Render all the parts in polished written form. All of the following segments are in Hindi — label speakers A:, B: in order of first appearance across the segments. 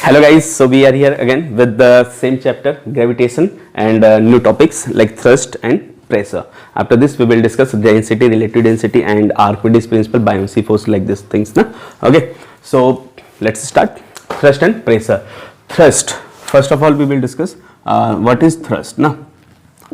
A: Hello guys, so we are here again with the same chapter, gravitation, and new topics like thrust and pressure. After this we will discuss density, relative density and Archimedes principle, buoyancy force, like these things na? Okay, so let's start. Thrust and pressure. Thrust, first of all we will discuss what is thrust na?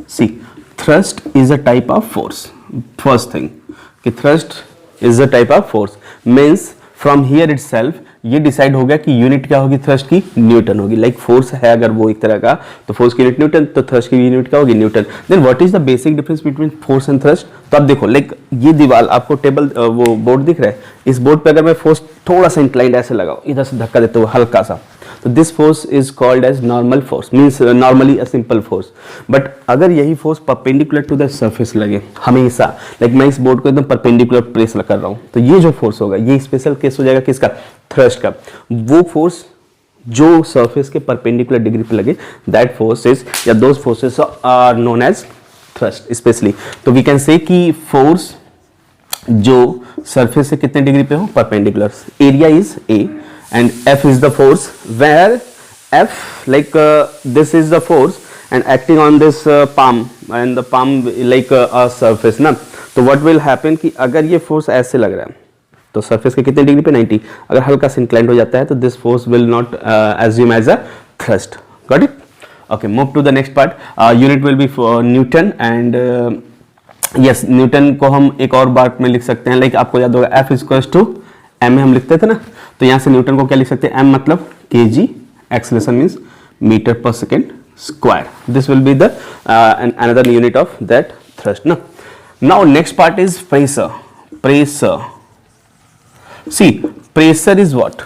A: See, thrust is a type of force. First thing, thrust is a type of force, means from here itself ये डिसाइड हो गया कि यूनिट क्या होगी थ्रस्ट की, न्यूटन होगी. लाइक फोर्स है अगर वो एक तरह का, तो फोर्स की यूनिट न्यूटन, तो थ्रस्ट की यूनिट क्या होगी, newton. Then what is the basic difference between force and thrust. तो आप देखो, लाइक ये दीवार आपको टेबल वो बोर्ड दिख रहा है, इस बोर्ड पे अगर मैं फोर्स थोड़ा सा इंक्लाइंड ऐसे लगाऊं, इधर से धक्का देते हुए हल्का सा, तो this force is called as normal force, means normally a simple force. But अगर यही force perpendicular to the surface लगे हमेशा, लाइक मैं इस बोर्ड को एकदम परपेंडिकुलर प्रेस कर रहा हूँ, तो ये जो फोर्स होगा ये स्पेशल केस हो जाएगा किसका, थ्रस्ट का. वो फोर्स जो सरफेस के परपेंडिकुलर डिग्री पे लगे, दैट फोर्स इज, या those forces are known as thrust specially. तो वी कैन से कि फोर्स जो सरफेस से कितने डिग्री पे हो, perpendicular. Area is a and F is the force, where F this is the force and acting on this palm, and the palm like a surface ना. तो what will happen कि अगर ये force ऐसे लग रहा है तो surface के कितने डिग्री पे, 90. अगर हल्का से inclined हो जाता है तो this force will not assume as a thrust. Got it? Okay, move to the next part. Unit will be for Newton and yes, Newton को हम एक और बात में लिख सकते हैं, like आपको याद होगा F is equals to m में हम लिखते थे ना, तो यहाँ से न्यूटन को क्या लिख सकते हैं, m मतलब kg, acceleration means metre per second square. This will be the another unit of that thrust ना. Now next part is pressure. Pressure, see pressure is what,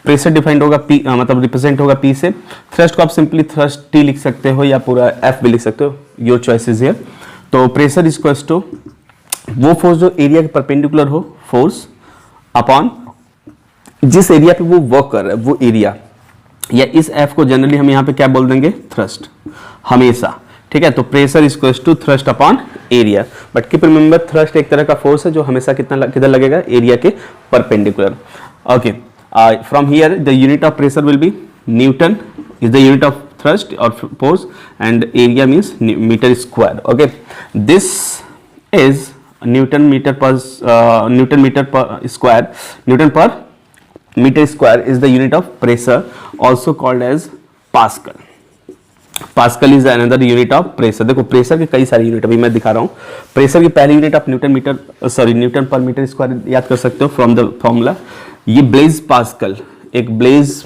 A: pressure defined होगा P, मतलब रिप्रेजेंट होगा P से. थ्रस्ट को आप सिंपली थ्रस्ट T लिख सकते हो या पूरा F भी लिख सकते हो, योर चॉइस इज हियर. तो प्रेशर इज इक्वल्स टू वो फोर्स जो एरिया के परपेंडिकुलर हो, फोर्स अपॉन जिस एरिया पे वो वर्क कर रहा है वो एरिया, या इस F को जनरली हम यहाँ पे क्या बोल देंगे, थ्रस्ट हमेशा. ठीक है, तो pressure is equals to thrust upon area. But keep remember, thrust एक तरह का फोर्स है जो हमेशा किधर लगेगा, एरिया के perpendicular. Okay, from here the unit of pressure will be newton is the unit of thrust और force, and area means metre square. Okay, this is newton metre per square. Newton per meter square is the unit of pressure, also called as Pascal. Pascal is another unit of pressure. देखो प्रेशर के कई सारे यूनिट अभी मैं दिखा रहा हूँ. प्रेशर की पहली यूनिट आप न्यूटन पर मीटर स्क्वायर याद कर सकते हो फ्रॉम द फॉर्मूला. ये ब्लेज पास्कल, एक ब्लेज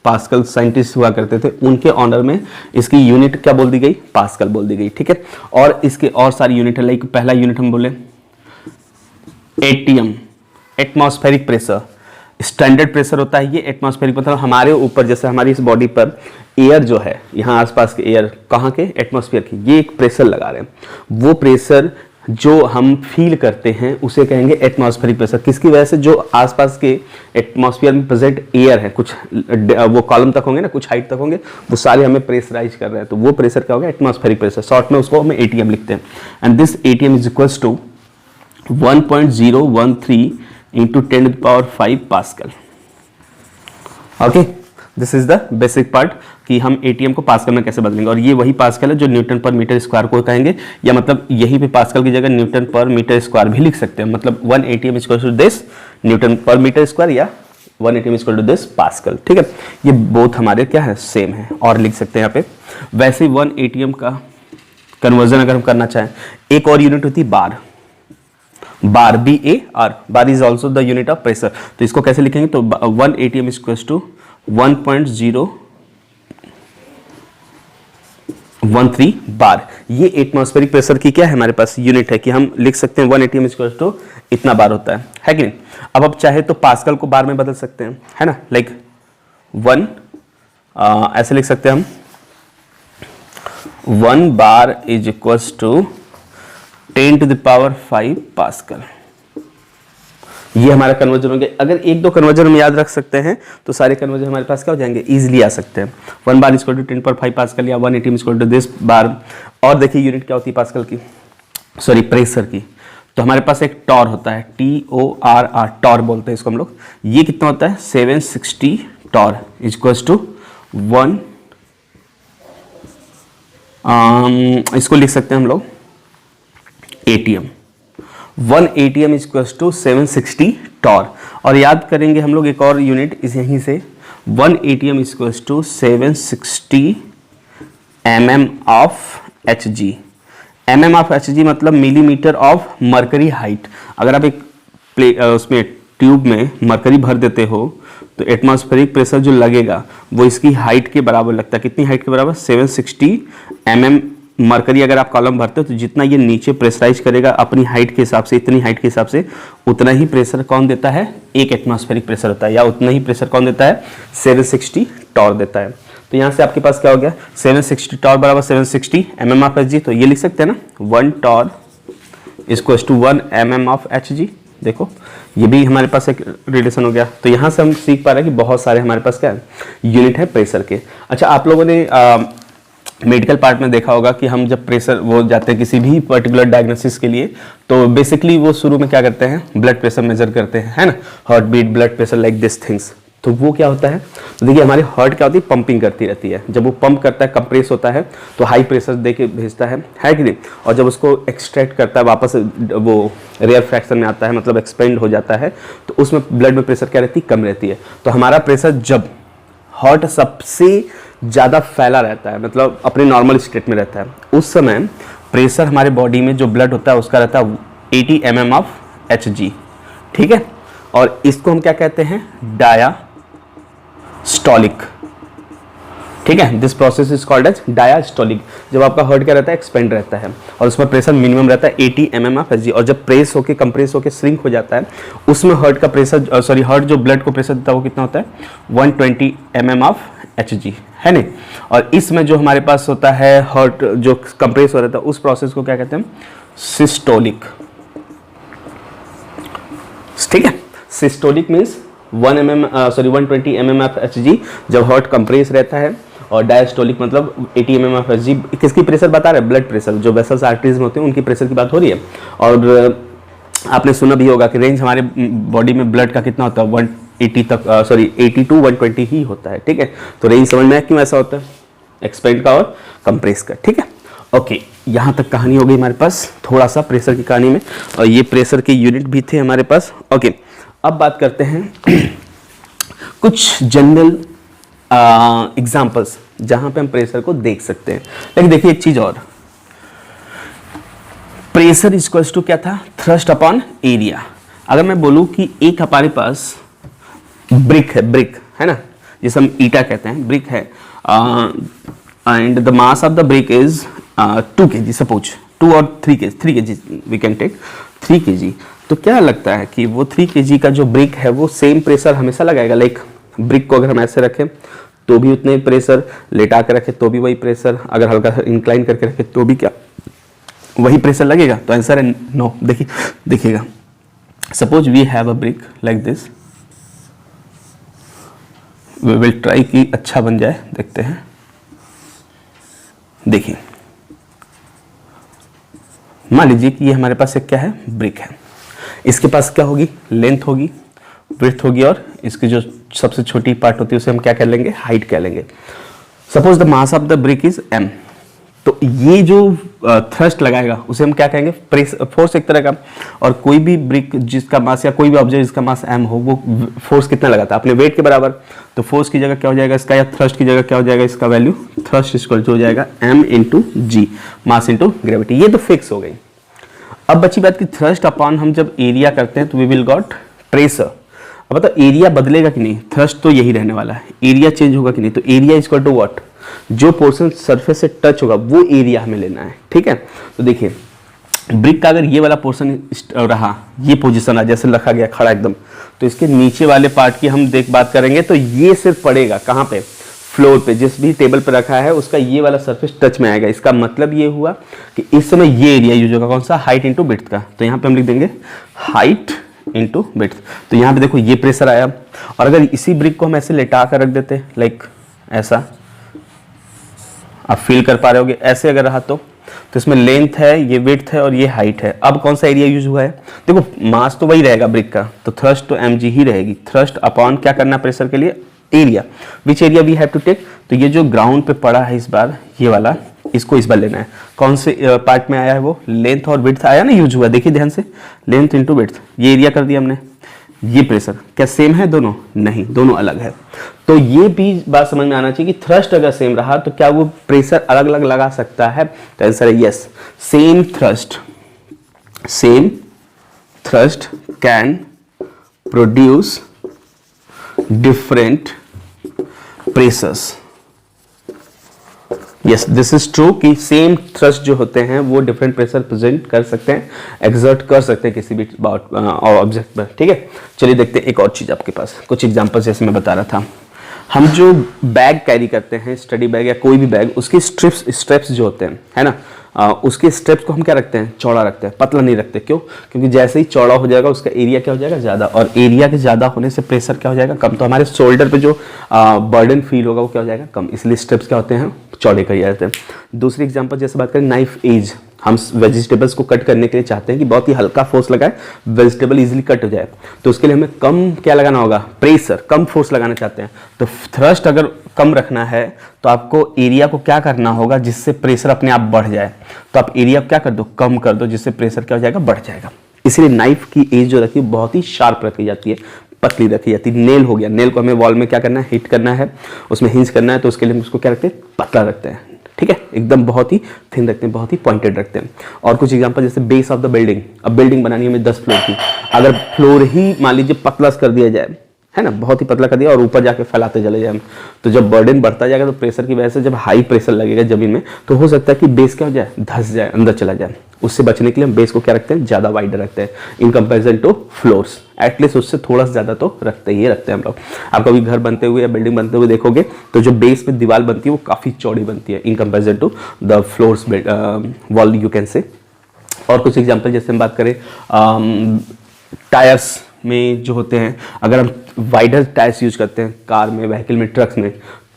A: पास्कल साइंटिस्ट हुआ करते थे, उनके ऑनर में इसकी यूनिट क्या बोल दी गई, पास्कल बोल दी गई. ठीक है, और इसके और सारी यूनिट है, लाइक पहला यूनिट हम बोले ATM, atmospheric pressure. Standard pressure होता है ये एटमॉस्फेरिक, मतलब हमारे ऊपर, जैसे हमारी इस बॉडी पर एयर जो है, यहाँ आसपास के एयर, कहाँ के, एटमॉस्फेयर की, ये एक प्रेशर लगा रहे हैं. वो प्रेशर जो हम फील करते हैं उसे कहेंगे एटमॉस्फेरिक प्रेशर. किसकी वजह से, जो आसपास के एटमॉस्फेयर में प्रेजेंट एयर है, कुछ वो कॉलम तक होंगे ना, कुछ हाइट तक होंगे, वो सारे हमें प्रेशराइज कर रहे हैं, तो वो प्रेशर क्या होगा, एटमॉस्फेरिक प्रेशर. शॉर्ट में उसको हम एटीएम लिखते हैं. And this ATM is equals to 1.013 into 10 to the power 5 pascal. Okay, this is the basic part कि हम एटीएम को पास्कल में कैसे बदलेंगे, और ये वही पास्कल है जो न्यूटन पर मीटर स्क्वायर को कहेंगे, या मतलब यहीं पे पास्कल की जगह न्यूटन पर मीटर स्क्वायर भी लिख सकते हैं. मतलब 1 ATM equal to this newton per metre square, या 1 ATM equal to this pascal. ठीक है, ये बोथ हमारे क्या है, सेम है, और लिख सकते हैं यहाँ पे. वैसे ही 1 एटीएम का कन्वर्जन अगर हम करना चाहें, एक और यूनिट होती है बार. बार, BAR, bar is also the unit of pressure. तो इसको कैसे लिखेंगे, तो 1 ATM इज इक्वल्स टू 1.013 बार. ये एटमॉस्फेरिक प्रेशर की क्या है, हमारे पास यूनिट है कि हम लिख सकते हैं 1 ATM इज इक्वल्स टू इतना बार होता है कि नहीं. अब आप चाहे तो पास्कल को बार में बदल सकते हैं, है ना, लाइक 1 ऐसे लिख सकते हैं हम, 1 bar is equals to 10 to the power 5 pascal. ये हमारा कन्वर्जन हो गया. अगर एक दो कन्वर्जन हम याद रख सकते हैं तो सारे कन्वर्जन हमारे पास क्या हो जाएंगे, इजीली आ सकते हैं. 1 बार इक्वल टू 10 पर 5 पास्कल, या 1 ATM इक्वल टू दिस बार. और देखिए यूनिट क्या होती है पास्कल की, सॉरी प्रेशर की. तो हमारे पास एक टॉर होता है, TORR, टॉर बोलते हैं इसको हम लोग. ये कितना होता है, 760 टॉर इक्वल्स टू 1, इसको लिख सकते हैं हम लोग ATM। 1 ATM equals to 760 torr. और याद करेंगे हम लोग एक और यूनिट इस यहीं से, 1 ATM equals to 760 mm of Hg। mm of Hg मतलब मिलीमीटर ऑफ मरकरी हाइट। अगर आप एक उसमें ट्यूब में मरकरी भर देते हो तो एटमॉस्फेरिक प्रेशर जो लगेगा वो इसकी हाइट के बराबर लगता है। कितनी हाइट के बराबर? 760 mm मरकरी अगर आप कॉलम भरते हो तो जितना ये नीचे प्रेशराइज करेगा अपनी हाइट के हिसाब से, इतनी हाइट के हिसाब से, उतना ही प्रेशर कौन देता है? एक एटमॉस्फेरिक प्रेशर होता है, या उतना ही प्रेशर कौन देता है? 760 टॉर देता है। तो यहाँ से आपके पास क्या हो गया? 760 टॉर बराबर 760 mm ऑफ Hg। तो ये लिख सकते हैं ना, 1 torr equals to 1 mm of Hg। देखो ये भी हमारे पास एक रिलेशन हो गया। तो यहाँ से हम सीख पा रहे हैं कि बहुत सारे हमारे पास क्या है? यूनिट है प्रेशर के। अच्छा, आप लोगों ने मेडिकल पार्ट में देखा होगा कि हम जब प्रेशर वो जाते हैं किसी भी पर्टिकुलर डायग्नोसिस के लिए, तो बेसिकली वो शुरू में क्या करते हैं? ब्लड प्रेशर मेजर करते हैं, है ना, heart beat, blood pressure, like this things. तो वो क्या होता है? तो देखिए हमारी हार्ट क्या होती है? पंपिंग करती रहती है। जब वो पंप करता है, कंप्रेस होता है, तो हाई प्रेशर दे के भेजता है कि नहीं? और जब उसको एक्सट्रैक्ट करता है, वापस वो रेयर फ्रैक्शन में आता है, मतलब एक्सपेंड हो जाता है, तो उसमें ब्लड में प्रेशर क्या रहती है? कम रहती है। तो हमारा प्रेशर जब हार्ट सबसे ज़्यादा फैला रहता है, मतलब अपने नॉर्मल स्टेट में रहता है, उस समय प्रेशर हमारे बॉडी में जो ब्लड होता है उसका रहता है 80 mm ऑफ Hg। ठीक है, और इसको हम क्या कहते हैं? डायास्टोलिक। ठीक है, this process is called as diastolic. जब आपका हार्ट क्या रहता है? एक्सपेंड रहता है और उसमें प्रेशर मिनिमम रहता है 80 mm ऑफ Hg। और जब प्रेस होके कंप्रेस होके श्रिंक हो जाता है, उसमें हार्ट का प्रेशर हार्ट जो ब्लड को प्रेशर देता है वो कितना होता है? 120 mm ऑफ Hg, है नहीं? और इसमें जो हमारे पास होता है हार्ट जो कंप्रेस हो रहता है, उस प्रोसेस को क्या कहते हैं? सिस्टोलिक। ठीक है, systolic means 120 mm of Hg जब हार्ट कंप्रेस रहता है, और डायस्टोलिक मतलब 80 mm ऑफ Hg। किसकी प्रेशर बता रहे हैं? Blood pressure. जो वेसल्स आर्टरीज में होते हैं उनकी प्रेशर की बात हो रही है। और आपने सुना भी होगा कि रेंज हमारे बॉडी में ब्लड का कितना होता है? 180 तक, 80 to 120 ही होता है। ठीक है, तो रेंज समझ में क्यों ऐसा होता है? एक्सपेंड का और कंप्रेस का। ठीक है, ओके, यहाँ तक कहानी हो गई हमारे पास, थोड़ा सा प्रेशर की कहानी में, और ये प्रेशर के यूनिट भी थे हमारे पास। ओके, अब बात करते हैं कुछ जनरल एग्जाम्पल्स जहाँ पे हम प्रेशर को देख सकते हैं। लेकिन देखिए एक चीज़ और, प्रेशर इक्वल्स टू क्या था? Thrust upon area. अगर मैं बोलूँ कि एक हमारे पास ब्रिक है ना, जिसे हम ईटा कहते हैं, ब्रिक है, and the mass of the brick is 2 kg, suppose 2 और 3 kg we can take 3 kg। तो क्या लगता है कि वो 3 kg का जो ब्रिक है वो सेम प्रेशर हमेशा लगाएगा? लाइक ब्रिक को अगर हम ऐसे रखें तो भी उतने प्रेशर, लेटा के रखें तो भी वही प्रेशर, अगर हल्का इंक्लाइन करके रखें तो भी क्या वही प्रेशर लगेगा? तो आंसर है नो। देखिएगा, suppose we have a brick like this, we will try कि अच्छा बन जाए, देखते हैं। देखिए, मान लीजिए कि ये हमारे पास एक क्या है? ब्रिक है। इसके पास क्या होगी? लेंथ होगी, विड्थ होगी, और इसकी जो सबसे छोटी पार्ट होती है उसे हम क्या कह लेंगे? हाइट कह लेंगे। Suppose the mass of the brick is m। तो ये जो थ्रस्ट लगाएगा उसे हम क्या कहेंगे? फोर्स एक तरह का। और कोई भी ब्रिक जिसका मास, या कोई भी ऑब्जेक्ट जिसका मास m हो, वो फोर्स कितना लगाता है? अपने वेट के बराबर। तो फोर्स की जगह क्या हो जाएगा इसका, या थ्रस्ट की जगह क्या हो जाएगा इसका वैल्यू? थ्रस्ट इक्वल टू हो जाएगा m इंटू जी, मास इंटू ग्रेविटी। ये तो फिक्स हो गई। अब बची बात कि थ्रस्ट अपॉन हम जब एरिया करते हैं तो वी विल गॉट प्रेशर। अब बताओ एरिया बदलेगा कि नहीं? थ्रस्ट तो यही रहने वाला है, एरिया चेंज होगा कि नहीं? तो एरिया इक्वल टू व्हाट? जो पोर्शन सरफेस से टच होगा वो एरिया हमें लेना है। ठीक है, तो देखिए ब्रिक का अगर ये वाला पोर्शन रहा, ये पोजीशन रहा, जैसे रखा गया खड़ा एकदम, तो इसके नीचे वाले पार्ट की हम बात करेंगे तो ये सिर्फ पड़ेगा कहाँ पे? फ्लोर पे। जिस भी टेबल पे रखा है उसका ये वाला सरफेस टच में आएगा। इसका मतलब ये हुआ कि इस समय ये एरिया यूज होगा कौन सा? हाइट इंटू विड्थ का। तो यहाँ पे हम लिख देंगे हाइट इंटू विड्थ। तो यहाँ पे देखो ये प्रेशर आया। और अगर इसी ब्रिक को हम ऐसे लेटा कर रख देते, लाइक ऐसा, आप फील कर पा रहे होगे, ऐसे अगर रहा तो इसमें लेंथ है, ये विड्थ है और ये हाइट है। अब कौन सा एरिया यूज हुआ है? देखो मास तो वही रहेगा ब्रिक का, तो थ्रस्ट तो mg ही रहेगी। थ्रस्ट अपॉन क्या करना प्रेशर के लिए? Area, which area we have to take, तो ये जो ग्राउंड पे पड़ा है इस बार, ये वाला, इसको इस बार लेना है। कौन से पार्ट में आया है वो, लेंथ और विड्थ आया ना, यूज हुआ, देखिए ध्यान से, लेंथ इंटू विड्थ, ये एरिया कर दिया हमने। ये प्रेशर क्या सेम है दोनों, नहीं, दोनों अलग है। तो ये भी बात समझ में आना चाहिए कि थ्रस्ट अगर सेम रहा तो क्या वो प्रेशर अलग अलग लगा सकता है, तो आंसर है yes. Same thrust can produce different pressures. Yes, this is true कि सेम थ्रस्ट जो होते हैं वो डिफरेंट प्रेशर प्रेजेंट कर सकते हैं, एक्सर्ट कर सकते हैं किसी भी ऑब्जेक्ट पर। ठीक है, चलिए देखते हैं एक और चीज आपके पास, कुछ एग्जांपल जैसे मैं बता रहा था। हम जो बैग कैरी करते हैं, स्टडी बैग या कोई भी बैग, उसके स्ट्रेप्स जो होते हैं, है ना, उसके स्ट्रेप्स को हम क्या रखते हैं, चौड़ा रखते हैं, पतला नहीं रखते। क्यों? क्योंकि जैसे ही चौड़ा हो जाएगा उसका एरिया क्या हो जाएगा, ज़्यादा, और एरिया के ज़्यादा होने से प्रेशर क्या हो जाएगा, कम। तो हमारे शोल्डर पे जो बर्डन फील होगा वो क्या हो जाएगा, कम। इसलिए स्ट्रेप्स क्या होते हैं, चौड़े कर जाते हैं। दूसरी एग्जांपल जैसे बात करें, नाइफ एज, हम वेजिटेबल्स को कट करने के लिए चाहते हैं कि बहुत ही हल्का फोर्स लगाए, वेजिटेबल इजीली कट हो जाए, तो उसके लिए हमें कम क्या लगाना होगा, प्रेशर, कम फोर्स लगाना चाहते हैं। तो थ्रस्ट अगर कम रखना है तो आपको एरिया को क्या करना होगा, जिससे प्रेशर अपने आप बढ़ जाए। तो आप एरिया क्या कर दो, कम कर दो, जिससे प्रेशर क्या हो जाएगा, बढ़ जाएगा। इसलिए नाइफ की एज जो रखी है बहुत ही शार्प रखी जाती है, पतली रखी जाती है। नेल हो गया, नेल को हमें वॉल में क्या करना है, हिट करना है, उसमें हिंज करना है, तो उसके लिए हम उसको क्या रखते हैं, पतला रखते हैं। ठीक है, एकदम बहुत ही थिन रखते हैं, बहुत ही पॉइंटेड रखते हैं। और कुछ एग्जांपल जैसे बेस ऑफ द बिल्डिंग, अब बिल्डिंग बनानी है हमें 10 फ्लोर की, अगर फ्लोर ही मान लीजिए पतला कर दिया जाए, है ना, बहुत ही पतला कर दिया और ऊपर जाके फैलाते चले जाए, तो जब बर्डन बढ़ता जाएगा तो प्रेशर की वजह से जब हाई प्रेशर लगेगा जमीन में, तो हो सकता है कि बेस क्या हो जाए, धंस जाए, अंदर चला जाए। उससे बचने के लिए हम बेस को क्या रखते हैं, ज़्यादा वाइडर रखते हैं इन कंपेरिजन टू फ्लोर्स, एटलीस्ट उससे थोड़ा सा ज़्यादा तो रखते ही रखते हैं हम लोग। आप कभी घर बनते हुए या बिल्डिंग बनते हुए देखोगे तो जो बेस में दीवार बनती है वो काफ़ी चौड़ी बनती है in comparison to the floors wall, you can say. और कुछ एग्जाम्पल जैसे हम बात करें टायर्स में जो होते हैं, अगर हम वाइडर टायर्स यूज करते हैं कार में, व्हीकल में, ट्रक्स में,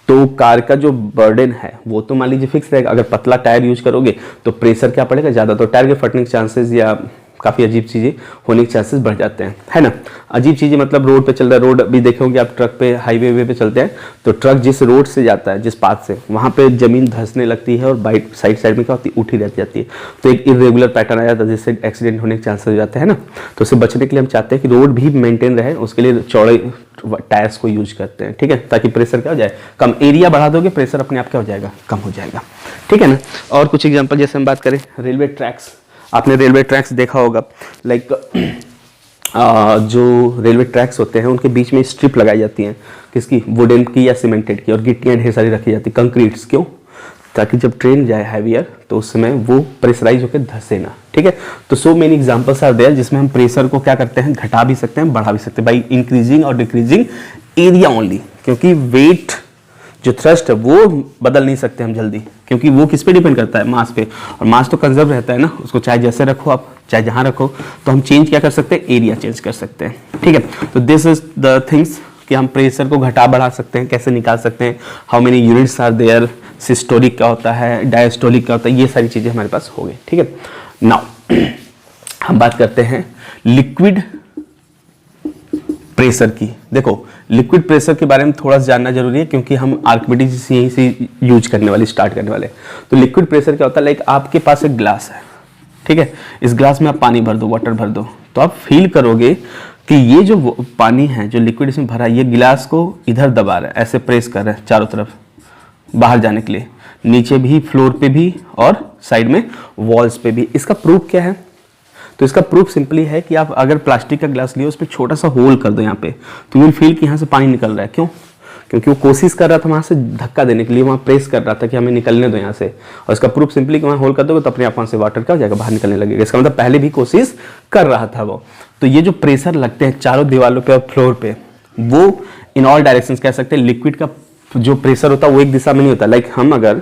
A: तो कार का जो बर्डन है वो तो मान लीजिए फिक्स रहेगा। अगर पतला टायर यूज करोगे तो प्रेशर क्या पड़ेगा, ज़्यादा, तो टायर के फटने के चांसेस या काफ़ी अजीब चीज़ें होने के चांसेस बढ़ जाते हैं, है ना। अजीब चीज़ें मतलब रोड पे चल रहा है, रोड भी देखे होंगे आप, ट्रक पे, हाईवे पे चलते हैं, तो ट्रक जिस रोड से जाता है, जिस पाथ से, वहाँ पे जमीन धंसने लगती है और बाइक साइड में क्या होती है, उठी रहती जाती है, तो एक इरेगुलर पैटर्न आ जाता है जिससे एक्सीडेंट होने के चांसेस हो जाते हैं ना। तो उससे बचने के लिए हम चाहते हैं कि रोड भी मेंटेन रहे, उसके लिए चौड़े टायर्स को यूज करते हैं। ठीक है, ताकि प्रेशर क्या हो जाए, कम। एरिया बढ़ा दोगे प्रेशर अपने आप क्या हो जाएगा, कम हो जाएगा। ठीक है ना। और कुछ एग्जांपल जैसे हम बात करें रेलवे ट्रैक्स, आपने रेलवे ट्रैक्स देखा होगा, लाइक जो रेलवे ट्रैक्स होते हैं उनके बीच में स्ट्रिप लगाई जाती हैं, किसकी, वुडन की या सीमेंटेड की, और गिट्टियाँ ढेर सारी रखी जाती, कंक्रीट्स, क्यों, ताकि जब ट्रेन जाए हैवियर तो उस समय वो प्रेशराइज होकर धंसे ना। ठीक है, तो so many examples are there जिसमें हम प्रेशर को क्या करते हैं, घटा भी सकते हैं, बढ़ा भी सकते हैं, बाई इंक्रीजिंग और डिक्रीजिंग एरिया ओनली। क्योंकि वेट जो थ्रस्ट है वो बदल नहीं सकते हम जल्दी, क्योंकि वो किस पे डिपेंड करता है, मास पे, और मास तो कंजर्व रहता है ना, उसको चाहे जैसे रखो आप, चाहे जहाँ रखो, तो हम चेंज क्या कर सकते हैं, एरिया चेंज कर सकते हैं। ठीक है, तो दिस इज द थिंग्स कि हम प्रेशर को घटा बढ़ा सकते हैं, कैसे निकाल सकते हैं, how many units are there, systolic क्या होता है, डायस्टोलिक क्या होता है, ये सारी चीज़ें हमारे पास हो गई। ठीक है, नाउ हम बात करते हैं लिक्विड प्रेशर की। देखो, लिक्विड प्रेशर के बारे में थोड़ा सा जानना जरूरी है, क्योंकि हम आर्किमिडीज यहीं से यूज करने वाले, स्टार्ट करने वाले। तो लिक्विड प्रेशर क्या होता है, लाइक आपके पास एक ग्लास है, ठीक है, इस ग्लास में आप पानी भर दो, वाटर भर दो, तो आप फील करोगे कि ये जो पानी है, जो लिक्विड इसमें भरा है, ये गिलास को इधर दबा रहा है, ऐसे प्रेस कर रहा है चारों तरफ बाहर जाने के लिए, नीचे भी, फ्लोर पे भी, और साइड में वॉल्स पे भी। इसका प्रूफ क्या है, तो इसका प्रूफ सिंपली है कि आप अगर प्लास्टिक का ग्लास लियो, उस पर छोटा सा होल कर दो यहाँ पे, तो यू विल फील कि यहाँ से पानी निकल रहा है। क्यों? क्योंकि वो कोशिश कर रहा था वहाँ से धक्का देने के लिए, वहाँ प्रेस कर रहा था कि हमें निकलने दो यहाँ से, और इसका प्रूफ सिंपली कि वहाँ होल कर दोगे तो अपने आप वहाँ से वाटर क्या हो जाएगा, बाहर निकलने लगेगा। इसका मतलब पहले भी कोशिश कर रहा था वो। तो ये जो प्रेशर लगते हैं चारों दीवारों पे और फ्लोर पे, वो इन ऑल डायरेक्शन कह सकते हैं। लिक्विड का जो प्रेशर होता है वो एक दिशा में नहीं होता। लाइक हम अगर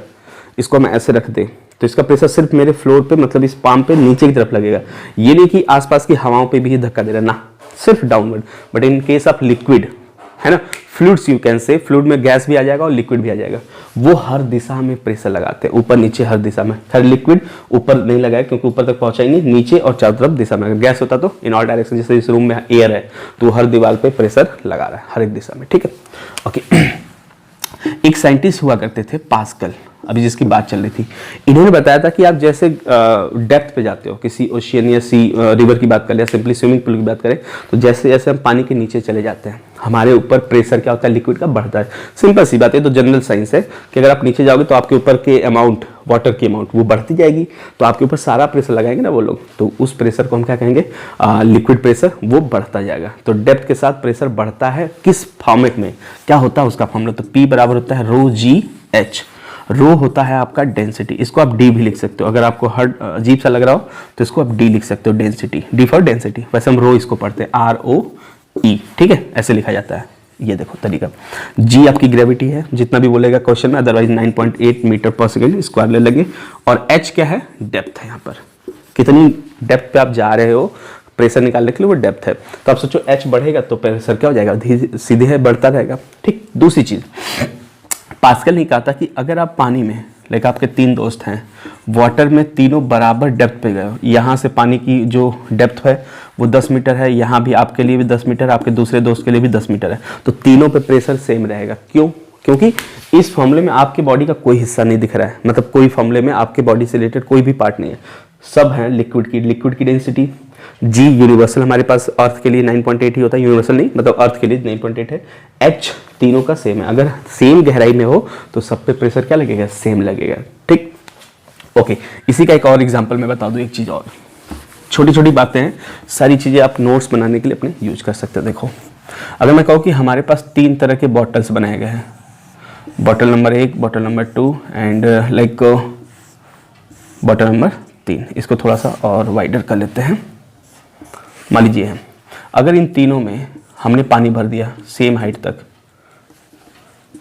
A: इसको मैं ऐसे रख दें तो इसका प्रेशर सिर्फ मेरे फ्लोर पे, मतलब इस पाम पे नीचे की तरफ लगेगा, ये नहीं कि आसपास की हवाओं पे भी धक्का दे रहा है ना, सिर्फ downward. But in case of liquid, है ना। फ्लूइड्स यू कैन से, फ्लूइड में गैस भी आ जाएगा और लिक्विड भी आ जाएगा, वो हर दिशा में प्रेशर लगाते हैं, ऊपर नीचे हर दिशा में। खैर लिक्विड ऊपर नहीं लगाए क्योंकि ऊपर तक पहुंचा ही नहीं, नीचे और चारों तरफ दिशा में। अगर गैस होता तो इन ऑल डायरेक्शन, जैसे इस रूम में एयर है तो हर दीवार पे प्रेशर लगा रहा है हर एक दिशा में, ठीक है। ओके एक साइंटिस्ट हुआ करते थे पास्कल, अभी जिसकी बात चल रही थी, इन्होंने बताया था कि आप जैसे डेप्थ पे जाते हो, किसी ओशियन या सी रिवर की बात करें या सिंपली स्विमिंग पूल की बात करें, तो जैसे जैसे हम पानी के नीचे चले जाते हैं हमारे ऊपर प्रेशर क्या होता है, लिक्विड का बढ़ता है। सिंपल सी बात है, तो जनरल साइंस है कि अगर आप नीचे जाओगे तो आपके ऊपर के अमाउंट, वाटर की अमाउंट वो बढ़ती जाएगी, तो आपके ऊपर सारा प्रेशर लगाएंगे ना वो लोग, तो उस प्रेशर को हम क्या कहेंगे, लिक्विड प्रेशर, वो बढ़ता जाएगा। तो डेप्थ के साथ प्रेशर बढ़ता है, किस फॉर्मेट में, क्या होता है उसका फॉर्मूला, तो P बराबर होता है रो जी एच। रो होता है आपका डेंसिटी, इसको आप डी भी लिख सकते हो, अगर आपको हर अजीब सा लग रहा हो तो इसको आप डी लिख सकते हो, डेंसिटी, डी फॉर डेंसिटी। वैसे हम रो इसको पढ़ते हैं ROE, ठीक है, ऐसे लिखा जाता है। ये देखो तरीका, जी आपकी ग्रेविटी है, जितना भी बोलेगा क्वेश्चन में, otherwise 9.8 metre per second square ले लेंगे, और एच क्या है, डेप्थ है। यहाँ पर कितनी डेप्थ पे आप जा रहे हो प्रेशर निकालने के लिए, वो डेप्थ है। तो आप सोचो एच बढ़ेगा तो प्रेशर क्या हो जाएगा, सीधे है, बढ़ता रहेगा, ठीक। दूसरी चीज, पास्कल ने कहा था कि अगर आप पानी में, लाइक आपके 3 दोस्त हैं, वाटर में तीनों बराबर डेप्थ पे गए हो, यहाँ से पानी की जो डेप्थ है वो 10 मीटर है, यहाँ भी आपके लिए भी 10 मीटर, आपके दूसरे दोस्त के लिए भी 10 मीटर है, तो तीनों पे प्रेशर सेम रहेगा। क्यों? क्योंकि इस फॉर्मूले में आपके बॉडी का कोई हिस्सा नहीं दिख रहा है, मतलब कोई फॉर्मूले में आपके बॉडी से रिलेटेड कोई भी पार्ट नहीं है, सब है लिक्विड की डेंसिटी। जी यूनिवर्सल हमारे पास अर्थ के लिए 9.8 ही होता है, यूनिवर्सल नहीं, मतलब अर्थ के लिए 9.8 है। एच तीनों का सेम है, अगर सेम गहराई में हो तो सब पे प्रेशर क्या लगेगा, सेम लगेगा, ठीक। ओके, इसी का एक और एग्जांपल मैं बता दूं, एक चीज और, छोटी छोटी बातें हैं, सारी चीजें आप नोट्स बनाने के लिए अपने यूज कर सकते हैं। देखो, अगर मैं कहूँ कि हमारे पास 3 तरह के बॉटल्स बनाए गए हैं, bottle number 1, bottle number 2 and like bottle number 3, इसको थोड़ा सा और वाइडर कर लेते हैं। मान लीजिए अगर इन तीनों में हमने पानी भर दिया सेम हाइट तक,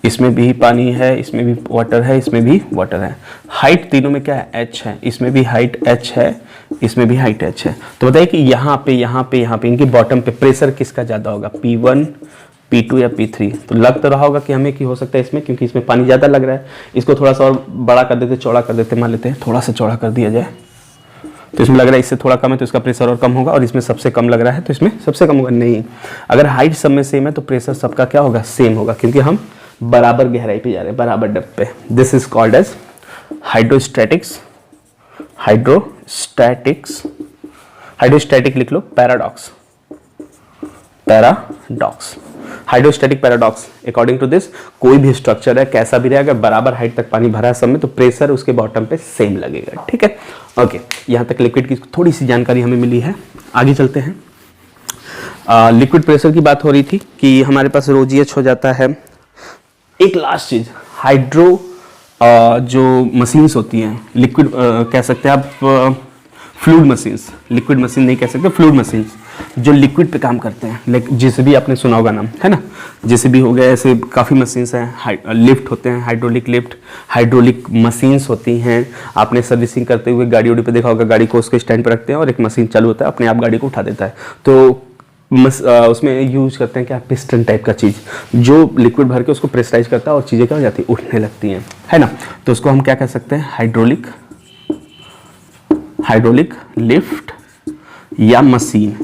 A: इसमें भी पानी है, इसमें भी वाटर है, इसमें भी वाटर है, हाइट तीनों में क्या है, h है, इसमें भी हाइट h है, इसमें भी हाइट h है, तो बताइए कि यहाँ पे इनके बॉटम पे प्रेशर किसका ज़्यादा होगा, P1, P2 या P3। तो लग तो रहा होगा कि हमें कि हो सकता है इसमें, क्योंकि इसमें पानी ज़्यादा लग रहा है। इसको थोड़ा सा और बड़ा कर देते, चौड़ा कर देते, मान लेते हैं थोड़ा सा चौड़ा कर दिया जाए, तो इसमें लग रहा है इससे थोड़ा कम है तो इसका प्रेशर और कम होगा, और इसमें सबसे कम लग रहा है तो इसमें सबसे कम होगा। नहीं, अगर हाइट सब में सेम है तो प्रेशर सबका क्या होगा, सेम होगा, क्योंकि हम बराबर गहराई पे जा रहे हैं, बराबर डेप्थ पे। This is called as hydrostatics, hydrostatic लिख लो, paradox, hydrostatic paradox. According to this, कोई भी स्ट्रक्चर है कैसा भी रहेगा, अगर बराबर हाइट तक पानी भरा है सब में, तो प्रेशर उसके बॉटम पे सेम लगेगा, ठीक है। ओके, यहाँ तक लिक्विड की थोड़ी सी जानकारी हमें मिली है, आगे चलते हैं। लिक्विड प्रेशर की बात हो रही थी कि हमारे पास रो जी एच हो जाता है। एक लास्ट चीज, हाइड्रो जो मशीन्स होती हैं, लिक्विड कह सकते हैं आप, फ्लूइड मशीन्स, लिक्विड मशीन नहीं कह सकते, फ्लूइड मशीन्स जो लिक्विड पे काम करते हैं, लाइक जेसीबी आपने सुना होगा नाम, है ना, जेसीबी हो गया, ऐसे काफ़ी मशीन्स हैं, लिफ्ट होते हैं, हाइड्रोलिक लिफ्ट, हाइड्रोलिक मशीन्स होती हैं। आपने सर्विसिंग करते हुए गाड़ी उड़ी पे देखा होगा, गाड़ी को उसके स्टैंड पर रखते हैं और एक मशीन चालू होता है, अपने आप गाड़ी को उठा देता है, तो उसमें यूज करते हैं क्या, पिस्टन टाइप का चीज़, जो लिक्विड भर के उसको प्रेशराइज करता है और चीज़ें क्या हो जाती है, उठने लगती हैं, है ना। तो उसको हम क्या कह सकते हैं, हाइड्रोलिक लिफ्ट या मशीन,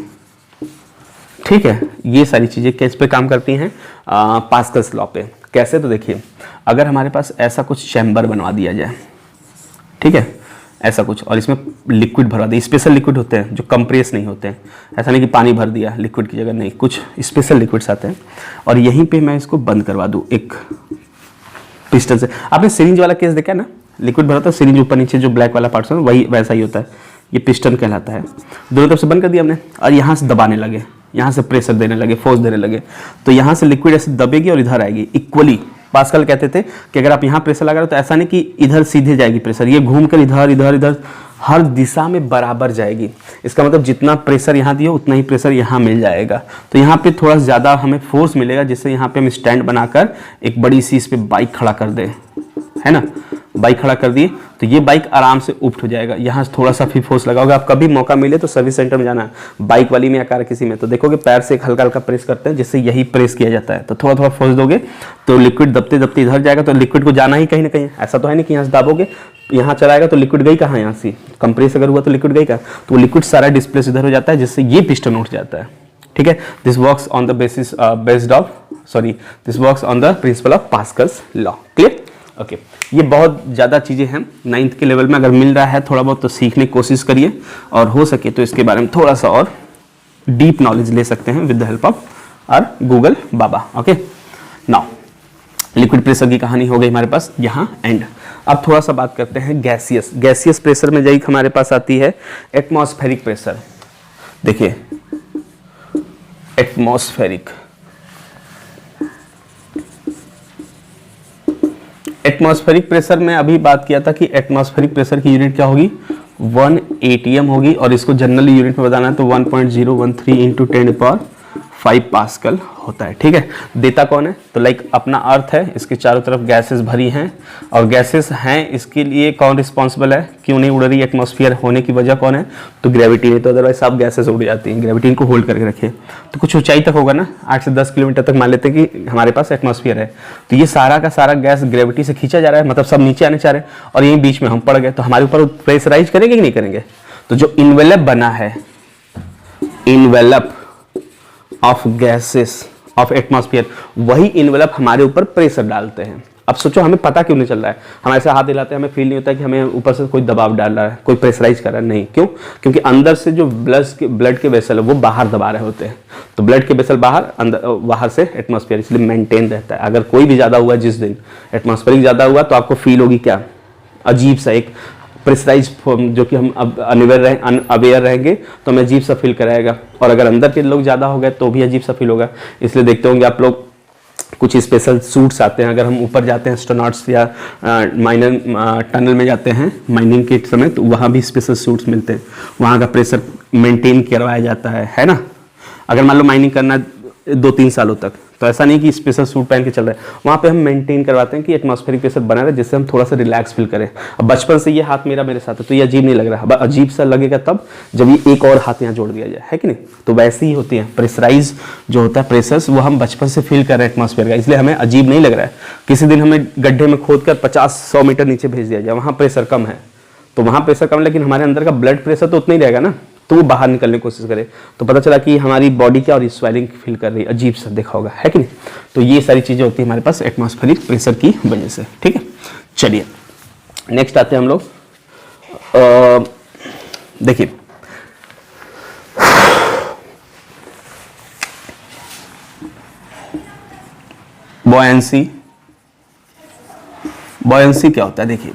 A: ठीक है। ये सारी चीज़ें किस पे काम करती हैं, पास्कल्स लॉ पे। कैसे, तो देखिए, अगर हमारे पास ऐसा कुछ चैम्बर बनवा दिया जाए, ठीक है, ऐसा कुछ, और इसमें लिक्विड भरवा दिया, स्पेशल लिक्विड होते हैं जो कंप्रेस नहीं होते हैं, ऐसा नहीं कि पानी भर दिया लिक्विड की जगह, नहीं, कुछ स्पेशल लिक्विड्स आते हैं, और यहीं पे मैं इसको बंद करवा दूँ एक पिस्टन से। आपने सिरिंज वाला केस देखा है ना, लिक्विड भरा था, सिरिंज ऊपर नीचे जो ब्लैक वाला पार्ट है वही वैसा ही होता है, ये पिस्टन कहलाता है। दोनों तरफ से बंद कर दिया हमने, और यहाँ से दबाने लगे, यहाँ से प्रेशर देने लगे, फोर्स देने लगे, तो यहाँ से लिक्विड ऐसे दबेगी और इधर आएगी इक्वली। पास्कल कहते थे कि अगर आप यहाँ प्रेशर लगा रहे हो तो ऐसा नहीं कि इधर सीधे जाएगी प्रेशर, ये घूमकर इधर इधर इधर हर दिशा में बराबर जाएगी। इसका मतलब जितना प्रेशर यहाँ दिया उतना ही प्रेशर यहाँ मिल जाएगा, तो यहाँ पे थोड़ा ज़्यादा हमें फोर्स मिलेगा, जिससे यहाँ पे हम स्टैंड बनाकर एक बड़ी सी इस पर बाइक खड़ा कर दें, है ना, बाइक खड़ा कर दिए तो ये बाइक आराम से उठ जाएगा। यहाँ थोड़ा सा भी फोर्स लगाओगे, आप कभी मौका मिले तो सर्विस सेंटर में जाना, बाइक वाली में या कार किसी में, तो देखोगे पैर से एक हल्का हल्का प्रेस करते हैं, जिससे यही प्रेस किया जाता है। तो थोड़ा थोड़ा फोर्स दोगे तो लिक्विड दबते दबते इधर जाएगा, तो लिक्विड को जाना ही कहीं ना कहीं, ऐसा तो है नहीं कि यहाँ से दाबोगे यहाँ चलाएगा तो लिक्विड गई कहाँ, यहाँ से कंप्रेस अगर हुआ तो लिक्विड गई कहाँ, तो लिक्विड सारा डिस्प्लेस इधर हो जाता है, जिससे ये पिस्टन उठ जाता है। ठीक है, this works on the this works on the principle of Pascal's law. Clear? Okay, ये बहुत ज़्यादा चीज़ें हैं 9th के लेवल में, अगर मिल रहा है थोड़ा बहुत तो सीखने की कोशिश करिए, और हो सके तो इसके बारे में थोड़ा सा और डीप नॉलेज ले सकते हैं with the help of our Google बाबा। ओके, नाउ लिक्विड प्रेशर की कहानी हो गई हमारे पास यहाँ एंड। अब थोड़ा सा बात करते हैं गैसियस प्रेशर में जाइए हमारे पास आती है एटमॉस्फेरिक प्रेशर। देखिए एटमॉस्फेरिक प्रेशर में अभी बात किया था कि एटमॉस्फेरिक प्रेशर की यूनिट क्या होगी, 1 atm होगी, और इसको जनरली यूनिट में बताना है तो 1.013 इंटू 10⁵ पास्कल होता है। ठीक है, देता कौन है, तो लाइक अपना अर्थ है, इसके चारों तरफ गैसेस भरी हैं, और गैसेस हैं इसके लिए कौन रिस्पॉन्सिबल है, क्यों नहीं उड़ रही एटमॉस्फेयर होने की वजह कौन है, तो ग्रेविटी नहीं, तो अदरवाइज सब गैसेस उड़ जाती हैं। ग्रेविटी इनको होल्ड करके रखे, तो कुछ ऊंचाई तक होगा ना, 8 से 10 किलोमीटर तक मान लेते हैं कि हमारे पास एटमॉस्फेयर है, तो ये सारा का सारा गैस ग्रेविटी से खींचा जा रहा है, मतलब सब नीचे आने चाह रहे हैं, और यहीं बीच में हम पड़ गए, तो हमारे ऊपर प्रेशराइज करेंगे कि नहीं करेंगे। तो जो इन्वेलप बना है, envelope of gases of atmosphere, वही इन्वेलप हमारे ऊपर प्रेशर डालते हैं। अब सोचो हमें पता क्यों नहीं चल रहा है, हम ऐसे हाथ हिलाते हैं हमें फील नहीं होता है कि हमें ऊपर से कोई दबाव डाल रहा है, कोई प्रेशराइज कर रहा है, नहीं। क्यों? क्योंकि अंदर से जो ब्लड के वेसल है वो बाहर दबा रहे होते हैं, तो ब्लड के वेसल बाहर, अंदर बाहर से एटमॉस्फेयर इसलिए मेंटेन रहता है। अगर कोई भी ज़्यादा हुआ, जिस दिन एटमॉस्फेरिक ज़्यादा हुआ तो आपको फील होगी क्या, अजीब सा एक प्रेशराइज, जो कि हम अब अवेयर रहेंगे तो हमें अजीब सा फील कराएगा, और अगर अंदर के लोग ज़्यादा हो गए तो भी अजीब सा फील होगा। इसलिए देखते होंगे आप लोग कुछ स्पेशल सूट्स आते हैं, अगर हम ऊपर जाते हैं एस्ट्रोनॉट्स या माइनर टनल में जाते हैं माइनिंग के समय, तो वहाँ भी स्पेशल सूट्स मिलते हैं, वहाँ का प्रेशर मेंटेन करवाया जाता है ना। अगर मान लो माइनिंग करना 2-3 सालों तक, तो ऐसा नहीं कि स्पेशल सूट पहन के चल रहे हैं, वहाँ पे हम मेंटेन करवाते हैं कि एटमॉस्फेरिक प्रेशर बना रहे, जिससे हम थोड़ा सा रिलैक्स फील करें। अब बचपन से ये हाथ मेरे साथ है तो ये अजीब नहीं लग रहा है, अजीब सा लगेगा तब जब ये एक और हाथ यहाँ जोड़ दिया जाए, है कि नहीं। तो वैसे ही होती है प्रेशराइज जो होता है प्रेशर्स, वो हम बचपन से फील कर रहे हैं एटमॉस्फेयर का, इसलिए हमें अजीब नहीं लग रहा है। किसी दिन हमें गड्ढे में खोद कर 50-100 मीटर नीचे भेज दिया जाए, वहाँ प्रेशर कम है, तो वहाँ प्रेशर कम, लेकिन हमारे अंदर का ब्लड प्रेशर तो उतना ही रहेगा ना, तो वो बाहर निकलने की कोशिश करे, तो पता चला कि हमारी बॉडी क्या और स्वेलिंग फील कर रही है, अजीब सा देखा होगा, है कि नहीं। तो ये सारी चीज़ें होती है हमारे पास एटमॉस्फेरिक प्रेशर की वजह से। ठीक है, चलिए नेक्स्ट आते हैं हम लोग। देखिए बॉयंसी क्या होता है, देखिए